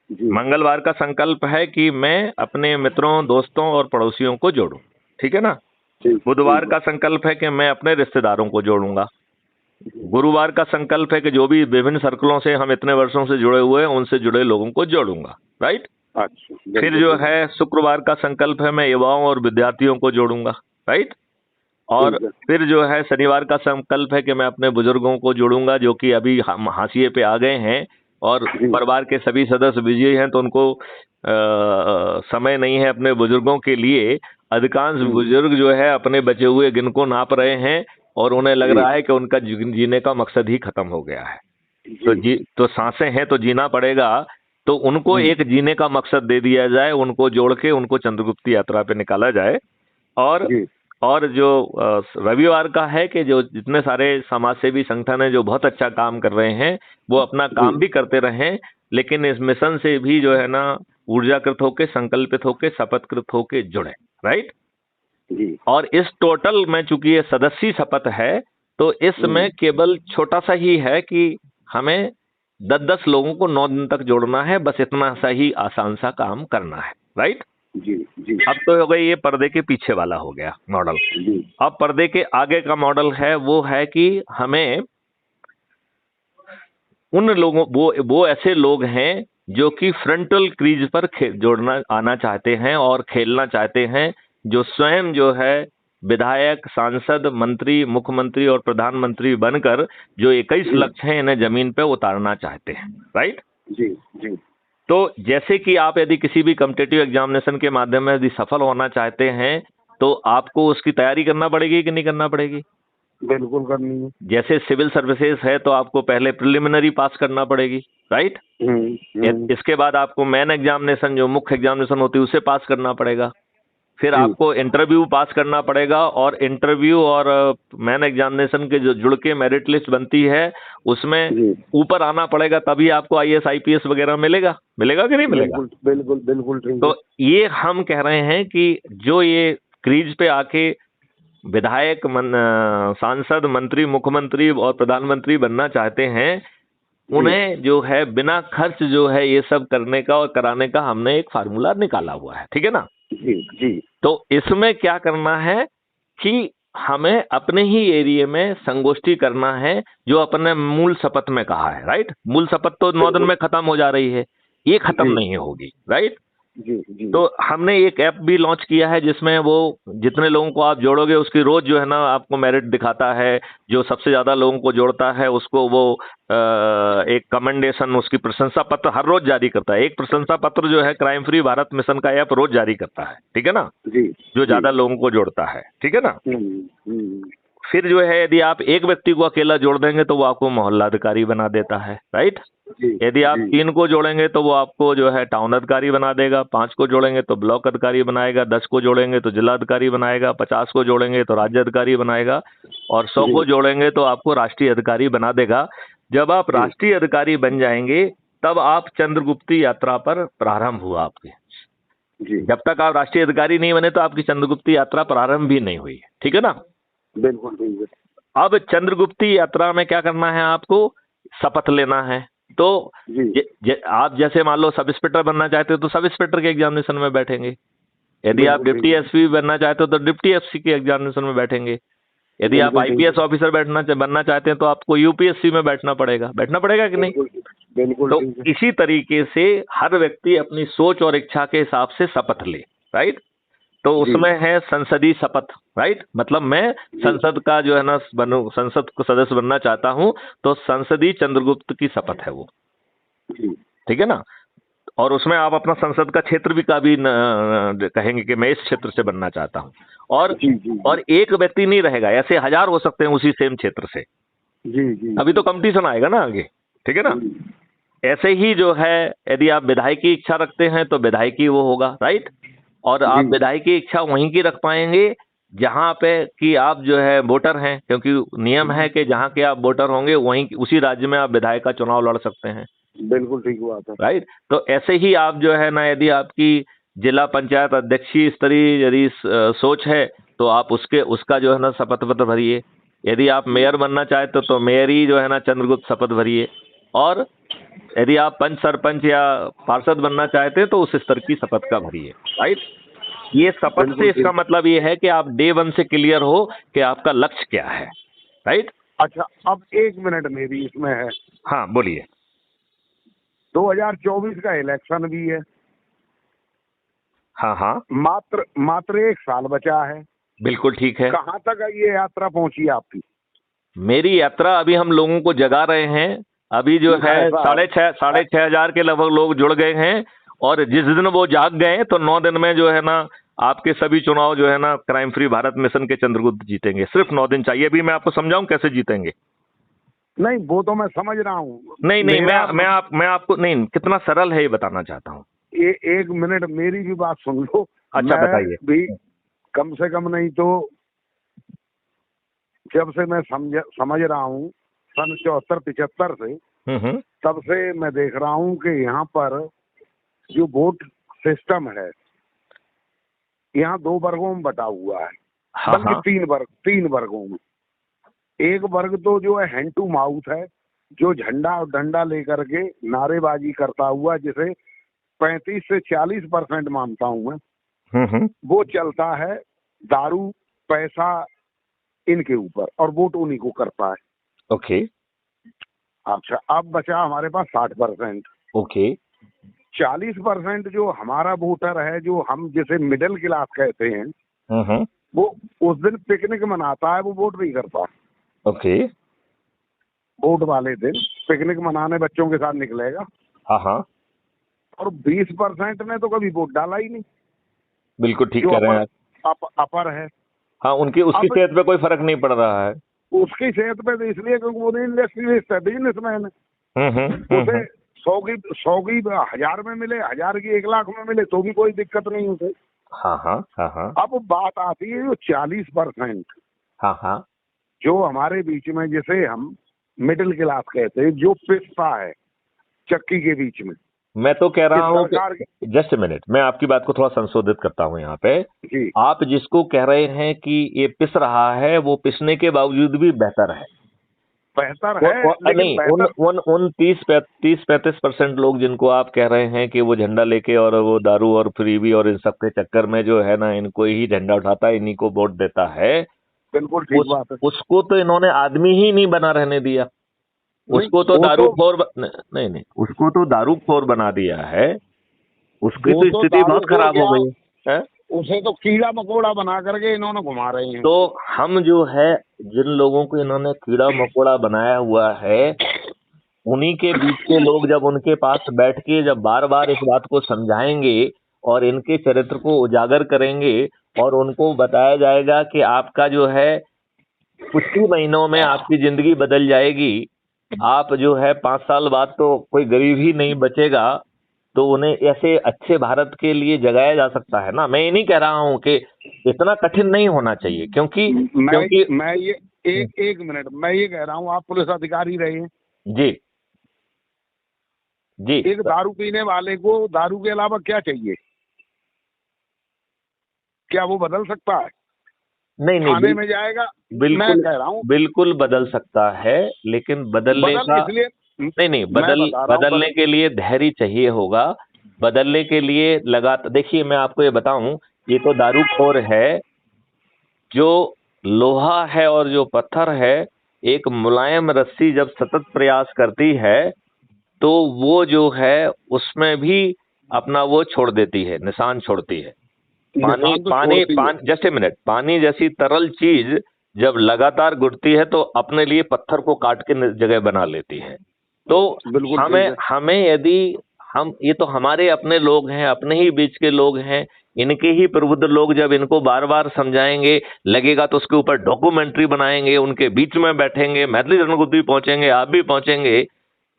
S1: मंगलवार का संकल्प है कि मैं अपने मित्रों, दोस्तों और पड़ोसियों को जोड़ूं, ठीक है ना? बुधवार का संकल्प है कि मैं अपने रिश्तेदारों को जोड़ूंगा। गुरुवार का संकल्प है कि जो भी विभिन्न सर्कलों से हम इतने वर्षों से जुड़े हुए हैं उनसे जुड़े लोगों को जोड़ूंगा, राइट? फिर जो है शुक्रवार का संकल्प है मैं युवाओं और विद्यार्थियों को जोड़ूंगा, राइट? और फिर जो है शनिवार का संकल्प है कि मैं अपने बुजुर्गों को जोड़ूंगा जो कि अभी हाशिए पे आ गए हैं और परिवार के सभी सदस्य बिजी हैं, तो उनको समय नहीं है अपने बुजुर्गों के लिए। अधिकांश बुजुर्ग जो है अपने बचे हुए गिनको नाप रहे हैं और उन्हें लग रहा है कि उनका जीने का मकसद ही खत्म हो गया है। तो सांसें हैं तो जीना पड़ेगा, तो उनको एक जीने का मकसद दे दिया जाए, उनको जोड़ के उनको चंद्रगुप्त यात्रा पे निकाला जाए। और जो रविवार का है कि जो जितने सारे समाज सेवी संगठन है जो बहुत अच्छा काम कर रहे हैं वो अपना काम भी करते रहें, लेकिन इस मिशन से भी जो है ना ऊर्जाकृत होके, संकल्पित होके, शपथकृत होके जुड़े, राइट? और इस टोटल में चूंकि ये सदस्य शपथ है तो इसमें केवल छोटा सा ही है कि हमें 10-10 लोगों को 9 दिन तक जोड़ना है। बस इतना सा ही आसान सा काम करना है, राइट? अब तो हो गई, ये पर्दे के पीछे वाला हो गया मॉडल। अब पर्दे के आगे का मॉडल है वो है कि हमें उन लोगों, वो ऐसे लोग हैं जो कि फ्रंटल क्रीज पर जोड़ना आना चाहते हैं और खेलना चाहते हैं, जो स्वयं जो है विधायक, सांसद, मंत्री, मुख्यमंत्री और प्रधानमंत्री बनकर जो 21 लक्ष्य हैं इन्हें जमीन पे उतारना चाहते हैं, राइट? तो जैसे कि आप यदि किसी भी कॉम्पिटिटिव एग्जामिनेशन के माध्यम में यदि सफल होना चाहते हैं तो आपको उसकी तैयारी करना पड़ेगी कि नहीं करना पड़ेगी?
S2: बिल्कुल करनी है।
S1: जैसे सिविल सर्विसेज है तो आपको पहले प्रिलिमिनरी पास करना पड़ेगी, राइट? इसके बाद आपको मेन एग्जामिनेशन, जो मुख्य एग्जामिनेशन होती है, उसे पास करना पड़ेगा। फिर आपको इंटरव्यू पास करना पड़ेगा और इंटरव्यू और मेन एग्जामिनेशन के जो जुड़ के मेरिट लिस्ट बनती है उसमें ऊपर आना पड़ेगा, तभी आपको IAS IPS वगैरह मिलेगा कि नहीं मिलेगा?
S2: बिल्कुल।
S1: तो ये हम कह रहे हैं कि जो ये क्रीज पे आके विधायक, सांसद, मंत्री, मुख्यमंत्री और प्रधानमंत्री बनना चाहते हैं, उन्हें जो है बिना खर्च जो है ये सब करने का और कराने का हमने एक फार्मूला निकाला हुआ है, ठीक है ना?
S2: जी।
S1: तो इसमें क्या करना है कि हमें अपने ही एरिया में संगोष्ठी करना है, जो अपने मूल शपथ में कहा है, राइट? मूल शपथ तो 9 दिन में खत्म हो जा रही है, ये खत्म नहीं होगी, राइट?
S2: जी जी।
S1: तो हमने एक ऐप भी लॉन्च किया है जिसमें वो जितने लोगों को आप जोड़ोगे उसकी रोज जो है ना आपको मेरिट दिखाता है। जो सबसे ज्यादा लोगों को जोड़ता है उसको वो एक कमेंडेशन, उसकी प्रशंसा पत्र हर रोज जारी करता है। एक प्रशंसा पत्र जो है क्राइम फ्री भारत मिशन का ऐप रोज जारी करता है, ठीक है ना,
S2: जी
S1: जो
S2: जी।
S1: ज्यादा लोगों को जोड़ता है, ठीक है ना।
S2: हम्म।
S1: फिर जो है यदि आप एक व्यक्ति को अकेला जोड़ देंगे तो वो आपको मोहल्ला अधिकारी बना देता है, राइट।
S2: जी
S1: यदि आप
S2: जी
S1: 3 को जोड़ेंगे तो वो आपको जो है टाउन अधिकारी बना देगा, 5 को जोड़ेंगे तो ब्लॉक अधिकारी बनाएगा, 10 को जोड़ेंगे तो जिला अधिकारी बनाएगा, 50 को जोड़ेंगे तो राज्य अधिकारी बनाएगा, और 100 को
S2: जी
S1: जोड़ेंगे तो आपको राष्ट्रीय अधिकारी बना देगा। जब आप
S2: जी
S1: राष्ट्रीय अधिकारी बन जाएंगे तब आप चंद्रगुप्ती यात्रा पर प्रारंभ हुआ आपकी।
S2: जी।
S1: जब तक आप राष्ट्रीय अधिकारी नहीं बने तो आपकी चंद्रगुप्ती यात्रा प्रारंभ भी नहीं हुई, ठीक है ना।
S2: बिल्कुल ठीक है।
S1: अब चंद्रगुप्ती यात्रा में क्या करना है, आपको शपथ लेना है। तो
S2: जी
S1: आप जैसे मान लो सब इंस्पेक्टर बनना चाहते हो तो सब इंस्पेक्टर के एग्जामिनेशन में बैठेंगे। यदि आप
S2: बिल्कुल
S1: डिप्टी
S2: ठीक है।
S1: एसपी बनना चाहते हो तो डिप्टी एसपी के एग्जामिनेशन में बैठेंगे। यदि आप
S2: बिल्कुल ठीक
S1: आईपीएस
S2: है।
S1: ऑफिसर बनना चाहते हैं तो आपको यूपीएससी में बैठना पड़ेगा कि नहीं।
S2: बिल्कुल बिल्कुल
S1: तो
S2: ठीक है।
S1: इसी तरीके से हर व्यक्ति अपनी सोच और इच्छा के हिसाब से शपथ ले, राइट। तो
S2: जी
S1: उसमें है संसदीय शपथ, राइट। मतलब मैं
S2: जी
S1: संसद का जो है ना संसद को सदस्य बनना चाहता हूं तो संसदीय चंद्रगुप्त की शपथ है वो,
S2: जी
S1: ठीक है ना। और उसमें आप अपना संसद का क्षेत्र भी कहेंगे कि मैं इस क्षेत्र से बनना चाहता हूं। और
S2: जी जी
S1: और एक व्यक्ति नहीं रहेगा, ऐसे 1000 हो सकते हैं उसी सेम क्षेत्र से।
S2: जी जी।
S1: अभी तो कंपटीशन आएगा ना आगे, ठीक है ना। ऐसे ही जो है यदि आप विधायक की इच्छा रखते हैं तो विधायकी वो होगा, राइट। और आप
S2: जी
S1: विधायक की इच्छा वहीं की रख पाएंगे जहां पे कि आप जो है वोटर हैं, क्योंकि नियम है कि जहां के आप वोटर होंगे वहीं उसी राज्य में आप विधायक का चुनाव लड़ सकते हैं,
S2: बिल्कुल ठीक बात है।
S1: राइट। तो ऐसे ही आप जो है ना यदि आपकी जिला पंचायत अध्यक्षीय स्तरीय यदि सोच है तो आप उसका जो है ना शपथ पत्र भरिए। यदि आप मेयर बनना चाहते तो मेयरी जो है ना चंद्रगुप्त शपथ भरिए। और यदि आप पंच सरपंच या पार्षद बनना चाहते हैं तो उस स्तर की शपथ का भरिए, राइट। ये शपथ से
S2: बिल्कुल
S1: इसका
S2: ठीक।
S1: मतलब ये है कि आप डे 1 से क्लियर हो कि आपका लक्ष्य क्या है, राइट।
S2: अच्छा, अब 1 मिनट मेरी इसमें है।
S1: हाँ बोलिए।
S2: 2024 का इलेक्शन भी है।
S1: हाँ हाँ
S2: मात्र मात्र 1 साल बचा है।
S1: बिल्कुल ठीक है।
S2: कहाँ तक ये यात्रा पहुंची आपकी?
S1: मेरी यात्रा अभी हम लोगों को जगा रहे हैं। अभी जो है
S2: ऐसा है।
S1: साढ़े छह हजार के लगभग लोग जुड़ गए हैं। और जिस दिन वो जाग गए तो 9 दिन में जो है ना आपके सभी चुनाव जो है ना क्राइम फ्री भारत मिशन के चंद्रगुप्त जीतेंगे। सिर्फ 9 दिन चाहिए। अभी मैं आपको समझाऊं कैसे जीतेंगे।
S2: नहीं, वो तो मैं समझ रहा हूँ।
S1: नहीं नहीं
S2: मेरा
S1: मैं आपको नहीं, कितना सरल है ये बताना चाहता हूँ।
S2: 1 मिनट मेरी भी बात सुन लो।
S1: अच्छा
S2: मैं
S1: बताइए।
S2: भी कम से कम नहीं तो जब से मैं समझ रहा हूँ सन 74-75 से,
S1: हम्म।
S2: तब से मैं देख रहा हूँ कि यहाँ पर जो वोट सिस्टम है यहाँ 2 वर्गों में बटा हुआ है।
S1: हाँ
S2: बल्कि
S1: हाँ
S2: 3 वर्गों में। एक वर्ग तो जो है हैंड टू माउथ है, जो झंडा और डंडा लेकर के नारेबाजी करता हुआ, जिसे 35 से 40% मानता हूं मैं, वो चलता है दारू पैसा इनके ऊपर, और वोट उन्हीं को करता है।
S1: ओके
S2: अच्छा, अब बचा हमारे पास 60%।
S1: ओके
S2: 40% जो हमारा वोटर है, जो हम जिसे मिडिल क्लास कहते हैं,
S1: हम्म।
S2: वो उस दिन पिकनिक मनाता है, वो वोट नहीं करता।
S1: ओके
S2: वोट वाले दिन पिकनिक मनाने बच्चों के साथ निकलेगा।
S1: हाँ हाँ
S2: और 20% ने तो कभी वोट डाला ही नहीं,
S1: बिल्कुल ठीक
S2: जो
S1: कह रहे हैं आप।
S2: अपर है।
S1: हाँ उसकी
S2: अब
S1: सेहत पे कोई फर्क नहीं पड़ रहा है।
S2: उसकी सेहत पे तो इसलिए क्योंकि वो इंडस्ट्रियलिस्ट है, बिजनेसमैन है। उसे 100 की 1000 में मिले, 1000 की 1 लाख में मिले तो भी कोई दिक्कत नहीं उसे।
S1: हाँ हाँ हाँ हाँ
S2: अब बात आती है जो 40%,
S1: हाँ हाँ
S2: जो हमारे बीच में, जिसे हम मिडिल क्लास कहते हैं, जो पिसता है चक्की के बीच में।
S1: मैं तो कह रहा हूँ
S2: सरकार
S1: कि जस्ट ए मिनट, मैं आपकी बात को थोड़ा संशोधित करता हूँ यहाँ पे।
S2: जी,
S1: आप जिसको कह रहे हैं कि ये पिस रहा है, वो पिसने के बावजूद भी बेहतर है।
S2: बेहतर है, लेकिन
S1: नहीं,
S2: बेहतर
S1: उन 30-35% लोग जिनको आप कह रहे हैं कि वो झंडा लेके और वो दारू और फ्रीबी और इन सब के चक्कर में जो है ना इनको ही झंडा उठाता है, इन्हीं को वोट देता है,
S2: बिल्कुल ठीक बात है।
S1: उसको तो इन्होंने आदमी ही नहीं बना रहने दिया। उसको तो दारूखोर नहीं नहीं, उसको तो दारूखोर बना दिया है। उसकी
S2: वो
S1: तो
S2: तो
S1: स्थिति बहुत
S2: दारूखोर
S1: खराब हो
S2: क्या,
S1: गई है।
S2: उसे तो कीड़ा मकोड़ा बना करके इन्होंने घुमा रहे हैं।
S1: तो हम जो है, जिन लोगों को इन्होंने कीड़ा मकोड़ा बनाया हुआ है, उन्हीं के बीच के लोग जब उनके पास बैठ के जब बार बार इस बात को समझाएंगे और इनके चरित्र को उजागर करेंगे और उनको बताया जाएगा कि आपका जो है कुछ ही महीनों में आपकी जिंदगी बदल जाएगी, आप जो है 5 साल बाद तो कोई गरीब ही नहीं बचेगा, तो उन्हें ऐसे अच्छे भारत के लिए जगाया जा सकता है ना। मैं ये नहीं कह रहा हूं कि इतना कठिन नहीं होना चाहिए, क्योंकि क्योंकि
S2: मैं ये एक मिनट, मैं ये कह रहा हूँ, आप पुलिस अधिकारी रहे हैं।
S1: जी जी।
S2: एक दारू पीने वाले को दारू के अलावा क्या चाहिए? क्या वो बदल सकता है?
S1: नहीं नहीं,
S2: थाने में जाएगा। मैं
S1: बिल्कुल
S2: कह रहा हूँ
S1: बिल्कुल बदल सकता है, लेकिन बदलने
S2: बदल
S1: का,
S2: इसलिए,
S1: नहीं नहीं,
S2: मैं बता रहा हूँ
S1: बदलने के लिए धैर्य चाहिए होगा। बदलने के लिए देखिए मैं आपको ये बताऊं, ये तो दारूखोर है। जो लोहा है और जो पत्थर है, एक मुलायम रस्सी जब सतत प्रयास करती है तो वो जो है उसमें भी अपना वो छोड़ देती है, निशान छोड़ती है। पानी
S2: निशान तो
S1: पानी
S2: छोड़ती है।
S1: पानी जस्ट ए मिनट, पानी जैसी तरल चीज जब लगातार घुटती है तो अपने लिए पत्थर को काट के जगह बना लेती है। तो
S2: बिल्कुल ठीक
S1: हमें
S2: है।
S1: हमें यदि हम, ये तो हमारे अपने लोग हैं, अपने ही बीच के लोग हैं, इनके ही प्रबुद्ध लोग जब इनको बार बार समझाएंगे, लगेगा तो उसके ऊपर डॉक्यूमेंट्री बनाएंगे, उनके बीच में बैठेंगे, मैथिली रणकुट भी पहुंचेंगे, आप भी पहुंचेंगे,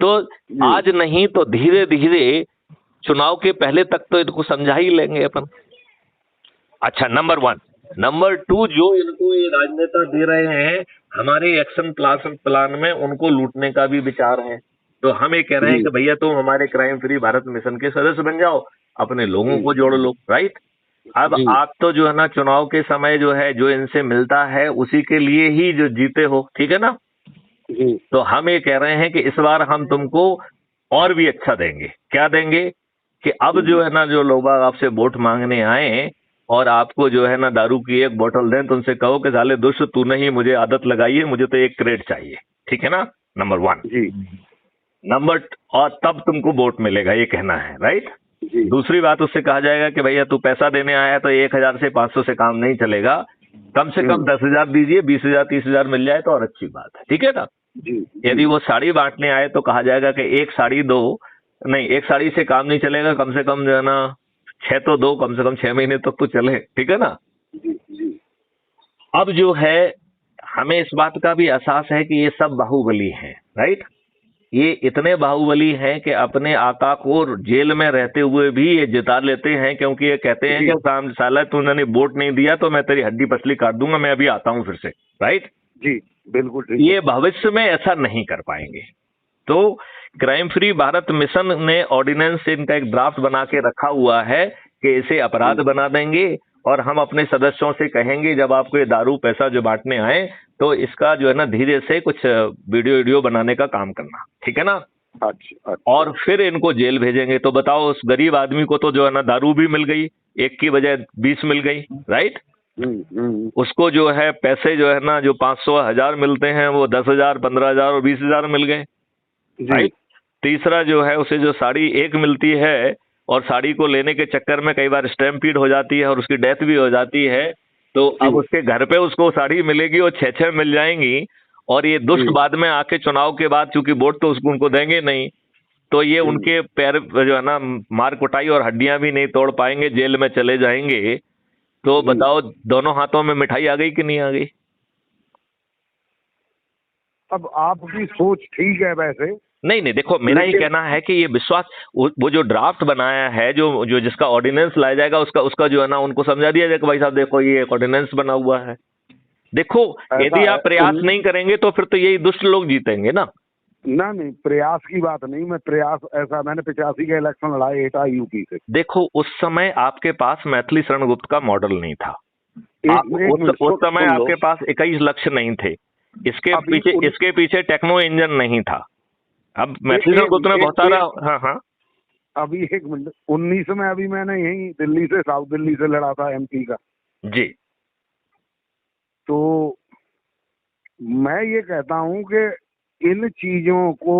S1: तो
S2: जी
S1: आज नहीं तो धीरे धीरे चुनाव के पहले तक तो इनको समझा ही लेंगे अपन। अच्छा, नंबर 1। नंबर 2, जो इनको ये राजनेता दे रहे हैं, हमारे एक्शन प्लान में उनको लूटने का भी विचार है। तो हम ये कह रहे हैं
S2: जी
S1: कि भैया तुम हमारे क्राइम फ्री भारत मिशन के सदस्य बन जाओ, अपने लोगों को जोड़ लो, राइट। अब
S2: जी
S1: आप तो जो है ना चुनाव के समय जो है जो इनसे मिलता है उसी के लिए ही जो जीते हो, ठीक है ना।
S2: जी
S1: तो हम ये कह रहे हैं कि इस बार हम तुमको और भी अच्छा देंगे। क्या देंगे? कि अब जो है ना जो लोग आपसे वोट मांगने आए और आपको जो है ना दारू की एक बोतल दें, तो उनसे कहो कि साले दुष्ट, तूने ही मुझे आदत लगाई है, मुझे तो एक क्रेट चाहिए, ठीक है ना। नंबर 1।
S2: जी
S1: नंबर, और तब तुमको वोट मिलेगा, ये कहना है, राइट।
S2: जी
S1: दूसरी बात, उससे कहा जाएगा कि भैया तू पैसा देने आया है तो 1000 से 500 से काम नहीं चलेगा, कम से कम 10,000 दीजिए, 20,000 30,000 मिल जाए तो और अच्छी बात है, ठीक है ना।
S2: जी
S1: यदि वो साड़ी बांटने आए तो कहा जाएगा कि एक साड़ी दो, नहीं, एक साड़ी से काम नहीं चलेगा, कम से कम जो है ना 6 तो दो, कम से कम 6 महीने तक तो चले, ठीक है ना।
S2: जी जी
S1: अब जो है हमें इस बात का भी एहसास है कि ये सब बाहुबली हैं, राइट। ये इतने बाहुबली हैं कि अपने आका को जेल में रहते हुए भी ये जिता लेते हैं, क्योंकि ये कहते हैं
S2: जी
S1: कि साला तूने वोट नहीं दिया तो मैं तेरी हड्डी पसली काट दूंगा, मैं अभी आता हूं फिर से, राइट।
S2: जी बिल्कुल ठीक है।
S1: ये भविष्य में ऐसा नहीं कर पाएंगे। तो क्राइम फ्री भारत मिशन ने ऑर्डिनेंस, इनका एक ड्राफ्ट बना के रखा हुआ है कि इसे अपराध बना देंगे, और हम अपने सदस्यों से कहेंगे जब आपको ये दारू पैसा जो बांटने आए तो इसका जो है ना धीरे से कुछ वीडियो बनाने का काम करना, ठीक है ना।
S2: अच्छा
S1: और फिर इनको जेल भेजेंगे। तो बताओ, उस गरीब आदमी को तो जो है ना दारू भी मिल गई, एक की बजाय 20 मिल गई, राइट। उसको जो है पैसे जो है ना जो 500 1000 मिलते हैं वो 10,000 15,000 और 20,000 मिल गए,
S2: जी
S1: राइट। तीसरा जो है उसे जो साड़ी एक मिलती है और साड़ी को लेने के चक्कर में कई बार स्टैम्पीड हो जाती है और उसकी डेथ भी हो जाती है, तो अब उसके घर पे उसको साड़ी मिलेगी और 6-6 मिल जाएंगी। और ये दुष्ट बाद में आके चुनाव के बाद, चूंकि वोट तो उसको उनको देंगे नहीं, तो ये उनके पैर जो है ना मार कुटाई और हड्डियां भी नहीं तोड़ पाएंगे, जेल में चले जाएंगे। तो बताओ, दोनों हाथों में मिठाई आ गई कि नहीं आ गई?
S2: अब आपकी सोच ठीक है वैसे,
S1: नहीं नहीं, देखो मेरा ये कहना है कि ये विश्वास, वो जो ड्राफ्ट बनाया है, जो जो जिसका ऑर्डिनेंस लाया जाएगा, उसका जो है ना उनको समझा दिया जाएगा, भाई साहब देखो ये एक ऑर्डिनेंस बना हुआ है। देखो, यदि आप प्रयास नहीं करेंगे तो फिर तो यही दुष्ट लोग जीतेंगे ना।
S2: ना नहीं, प्रयास की बात नहीं, मैं प्रयास ऐसा, मैंने 85 के इलेक्शन लड़ाए एटा यूपी से।
S1: देखो, उस समय आपके पास मैथिली शरणगुप्त का मॉडल नहीं था। उस समय आपके पास 21 लक्ष्य नहीं थे। इसके पीछे टेक्नो इंजन नहीं था। अब मैथिली शरणगुप्त ने बहुत सारा, हाँ हाँ,
S2: अभी एक मिनट, 19 में अभी मैंने यही दिल्ली से, साउथ दिल्ली से लड़ा था एमपी का
S1: जी।
S2: तो मैं ये कहता हूं कि इन चीजों को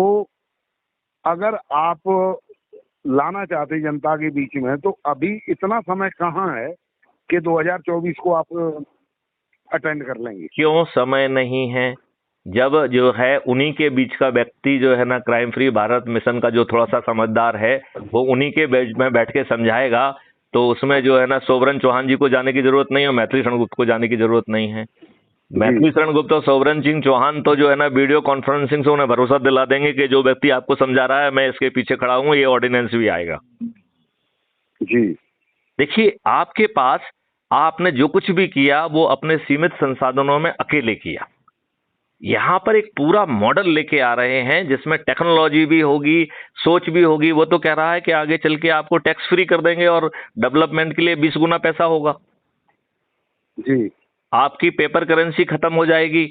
S2: अगर आप लाना चाहते हैं जनता के बीच में, तो अभी इतना समय कहाँ है कि 2024 को आप अटेंड कर लेंगे?
S1: क्यों समय नहीं है? जब जो है उन्हीं के बीच का व्यक्ति जो है ना, क्राइम फ्री भारत मिशन का जो थोड़ा सा समझदार है, वो उन्हीं के बीच में बैठ के समझाएगा, तो उसमें जो है ना सोवरन चौहान जी को जाने की जरूरत नहीं है, मैथिली शरण गुप्त को जाने की जरूरत नहीं है। मैथिली शरण गुप्त और सोवरन सिंह चौहान तो जो है ना वीडियो कॉन्फ्रेंसिंग से उन्हें भरोसा दिला देंगे कि जो व्यक्ति आपको समझा रहा है मैं इसके पीछे खड़ा हूं, ये ऑर्डिनेंस भी आएगा।
S2: जी
S1: देखिए, आपके पास आपने जो कुछ भी किया वो अपने सीमित संसाधनों में अकेले किया। यहां पर एक पूरा मॉडल लेके आ रहे हैं जिसमें टेक्नोलॉजी भी होगी, सोच भी होगी। वो तो कह रहा है कि आगे चल के आपको टैक्स फ्री कर देंगे और डेवलपमेंट के लिए 20 गुना पैसा होगा।
S2: जी
S1: आपकी पेपर करेंसी खत्म हो जाएगी।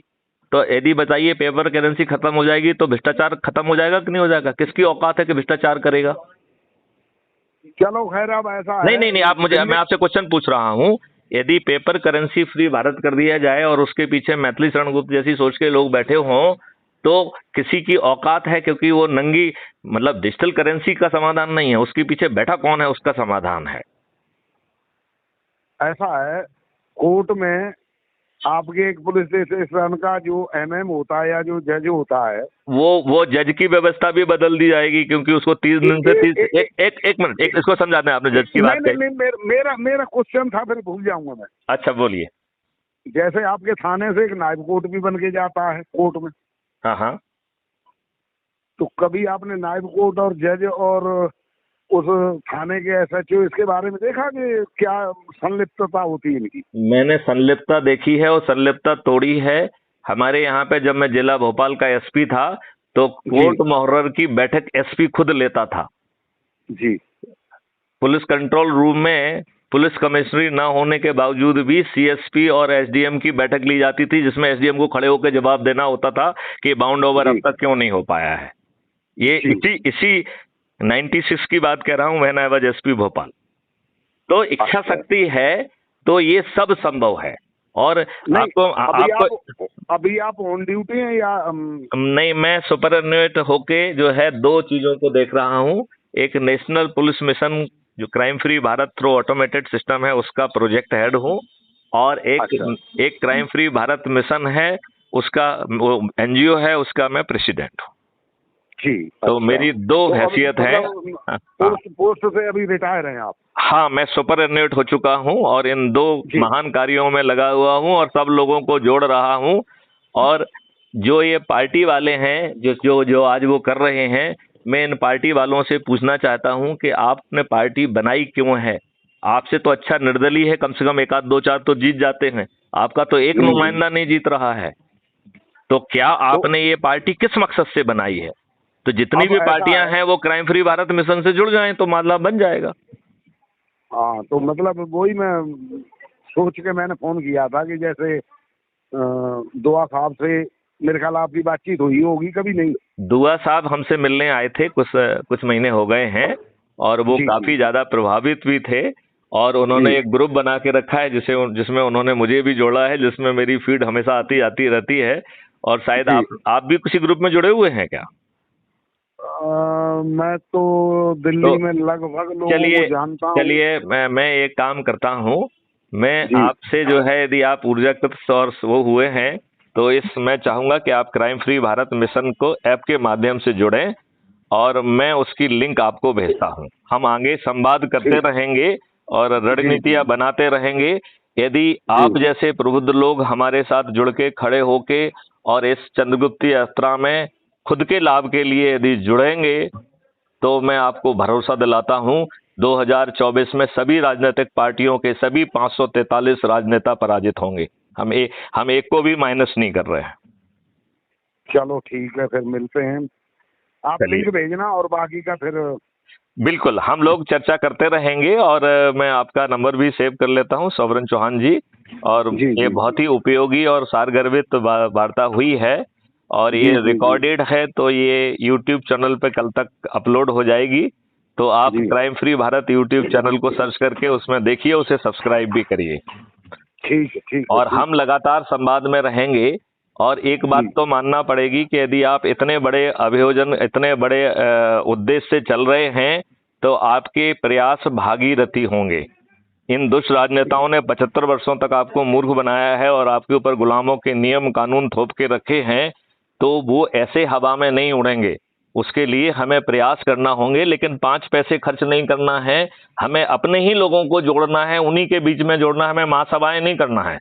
S1: तो यदि बताइए, पेपर करेंसी खत्म हो जाएगी तो भ्रष्टाचार खत्म हो जाएगा कि नहीं हो जाएगा? किसकी औकात है कि भ्रष्टाचार करेगा?
S2: चलो खैर, अब ऐसा
S1: नहीं
S2: है।
S1: नहीं नहीं, आप मुझे, मैं आपसे क्वेश्चन पूछ रहा हूं, यदि पेपर करेंसी फ्री भारत कर दिया जाए और उसके पीछे मैथिली शरण गुप्त जैसी सोच के लोग बैठे हों, तो किसी की औकात है? क्योंकि वो नंगी, मतलब डिजिटल करेंसी का समाधान नहीं है, उसके पीछे बैठा कौन है उसका समाधान है।
S2: ऐसा है, कोर्ट में आपके एक पुलिस स्टेशन का जो एमएम होता है या जो जज होता है,
S1: वो जज की व्यवस्था भी बदल दी जाएगी, क्योंकि उसको 30 दिन से 30 एक मिनट, एक इसको समझाते हैं, आपने जज की बात
S2: नहीं
S1: कही।
S2: नहीं, मेरा क्वेश्चन था, फिर भूल जाऊंगा मैं।
S1: अच्छा बोलिए।
S2: जैसे आपके थाने से एक नायब कोर्ट भी बन के जाता है कोर्ट में,
S1: हाँ हाँ।
S2: तो कभी आपने नायब कोर्ट और जज और उस थाने के एसएचओ इसके बारे में देखा कि क्या संलिप्तता होती है इनकी?
S1: मैंने संलिप्तता देखी है और संलिप्तता तोड़ी है। हमारे यहाँ पे जब मैं जिला भोपाल का एसपी था तो कोर्ट मुहर्रर की बैठक एसपी खुद लेता था।
S2: जी।
S1: पुलिस कंट्रोल रूम में पुलिस कमिश्नरी ना होने के बावजूद भी सीएसपी और एसडीएम की बैठक ली जाती थी, जिसमें एसडीएम को खड़े होकर जवाब देना होता था कि बाउंड ओवर अब तक क्यों नहीं हो पाया है। ये इसी 96 की बात कह रहा हूं, when I was SP Bhopal. तो इच्छा शक्ति है तो ये सब संभव है। और
S2: अभी आप ऑन ड्यूटी हैं या
S1: नहीं, मैं सुपरिटेंडेंट होके जो है दो चीजों को देख रहा हूं। एक नेशनल पुलिस मिशन जो crime free Bharat through automated system है उसका प्रोजेक्ट हेड हूं, और एक क्राइम फ्री भारत मिशन है, उसका वो एनजीओ है, उसका मैं प्रेसिडेंट हूं।
S2: जी।
S1: तो मेरी दो हैसियत है।
S2: पोस्ट से अभी रिटायर हैं आप?
S1: हाँ, मैं सुपरिटेंडेंट हो चुका हूं और इन दो महान कार्यों में लगा हुआ हूं और सब लोगों को जोड़ रहा हूं। और जो ये पार्टी वाले हैं जो आज वो कर रहे हैं, मैं इन पार्टी वालों से पूछना चाहता हूं कि आपने पार्टी बनाई क्यों है? आपसे तो अच्छा निर्दलीय है, कम से कम एक आध दो चार तो जीत जाते हैं। आपका तो एक नुमाइंदा नहीं जीत रहा है। तो क्या आपने ये पार्टी किस मकसद से बनाई है? तो जितनी भी पार्टियां हैं वो क्राइम फ्री भारत मिशन से जुड़ जाएं तो मामला बन जाएगा।
S2: हाँ, तो मतलब वही मैं सोच के मैंने फोन किया था कि जैसे दुआ साहब से मेरे ख्याल आपकी बातचीत हुई होगी कभी? नहीं,
S1: दुआ साहब हमसे मिलने आए थे, कुछ महीने हो गए हैं, और वो काफी ज्यादा प्रभावित भी थे। और उन्होंने एक ग्रुप बना के रखा है जिसमें उन्होंने मुझे भी जोड़ा है, जिसमें मेरी फीड हमेशा आती आती रहती है। और शायद आप भी किसी ग्रुप में जुड़े हुए हैं क्या?
S2: मैं तो दिल्ली में लगभग लोगों को जानता हूं।
S1: चलिए, मैं एक काम करता हूं, मैं आपसे जो है, यदि आप ऊर्जाकृत और वो हुए हैं तो मैं चाहूंगा कि आप क्राइम फ्री भारत मिशन को ऐप के माध्यम से जुड़ें और मैं उसकी लिंक आपको भेजता हूं। हम आगे संवाद करते रहेंगे और रणनीतियां बनाते रहेंगे। यदि आप जैसे प्रबुद्ध लोग हमारे साथ जुड़ के खड़े होके और इस चंद्रगुप्त यात्रा में खुद के लाभ के लिए यदि जुड़ेंगे तो मैं आपको भरोसा दिलाता हूं 2024 में सभी राजनीतिक पार्टियों के सभी 543 राजनेता पराजित होंगे। हम एक को भी माइनस नहीं कर रहे हैं।
S2: चलो ठीक है, फिर मिलते हैं। आप लिंक भेजना और बाकी का फिर
S1: बिल्कुल हम लोग चर्चा करते रहेंगे। और मैं आपका नंबर भी सेव कर लेता हूं, सोवरन चौहान जी। और ये बहुत ही उपयोगी और सारगर्भित वार्ता हुई है और ये रिकॉर्डेड है, तो ये YouTube चैनल पे कल तक अपलोड हो जाएगी। तो आप crime free Bharat YouTube channel को सर्च करके उसमें देखिए, उसे सब्सक्राइब भी करिए।
S2: ठीक है।
S1: और हम लगातार संवाद में रहेंगे। और एक बात तो मानना पड़ेगी कि यदि आप इतने बड़े अभियोजन, इतने बड़े उद्देश्य से चल रहे हैं तो आपके प्रयास भागीरथी होंगे। इन दुष्ट राजनेताओं ने 75 वर्षों तक आपको मूर्ख बनाया है और आपके ऊपर गुलामों के नियम कानून थोप के रखे हैं, तो वो ऐसे हवा में नहीं उड़ेंगे। उसके लिए हमें प्रयास करना होंगे, लेकिन 5 पैसे खर्च नहीं करना है। हमें अपने ही लोगों को जोड़ना है, उन्हीं के बीच में जोड़ना है। हमें महासभाएं नहीं करना है।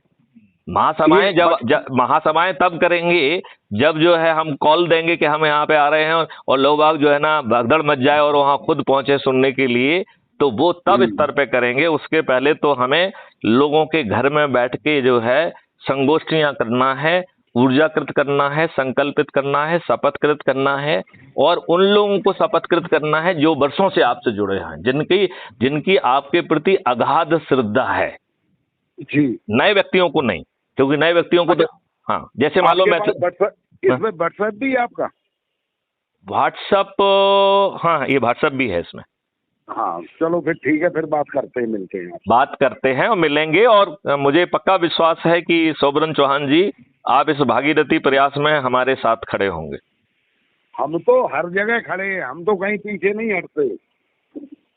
S1: महासभाएं जब महासभाएं तब करेंगे जब जो है हम कॉल देंगे कि हम यहाँ पे आ रहे हैं, और लोग बाग जो है ना भगदड़ मच जाए और वहां खुद पहुंचे सुनने के लिए, तो वो तब स्तर पे करेंगे। उसके पहले तो हमें लोगों के घर में बैठ के जो है संगोष्ठियां करना है, ऊर्जाकृत करना है, संकल्पित करना है, शपथकृत करना है, और उन लोगों को शपथकृत करना है जो वर्षों से आपसे जुड़े हैं, जिनकी आपके प्रति अगाध श्रद्धा है
S2: जी।
S1: नए व्यक्तियों को नहीं, क्योंकि नए व्यक्तियों को तो हाँ, जैसे मान लो मैं
S2: इसमें व्हाट्सएप भी है आपका?
S1: व्हाट्सएप, हाँ ये व्हाट्सएप भी है इसमें।
S2: हाँ चलो फिर ठीक है, फिर बात करते हैं, मिलते हैं,
S1: बात करते हैं और मिलेंगे। और मुझे पक्का विश्वास है कि सोबरन चौहान जी, आप इस भागीरथी प्रयास में हमारे साथ खड़े होंगे।
S2: हम तो हर जगह खड़े हैं, हम तो कहीं पीछे नहीं हटते।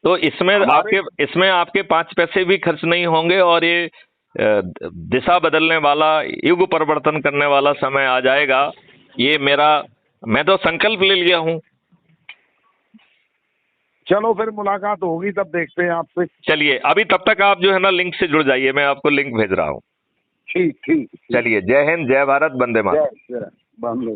S1: तो इसमें आपके 5 पैसे भी खर्च नहीं होंगे, और ये दिशा बदलने वाला, युग परिवर्तन करने वाला समय आ जाएगा। ये मैं तो संकल्प ले लिया हूं।
S2: चलो फिर मुलाकात होगी, तब देखते हैं आपसे।
S1: चलिए, अभी तब तक आप जो है ना लिंक से जुड़ जाइए, मैं आपको लिंक भेज रहा हूँ।
S2: ठीक।
S1: चलिए, जय हिंद, जय भारत, वंदे मातरम।
S2: जय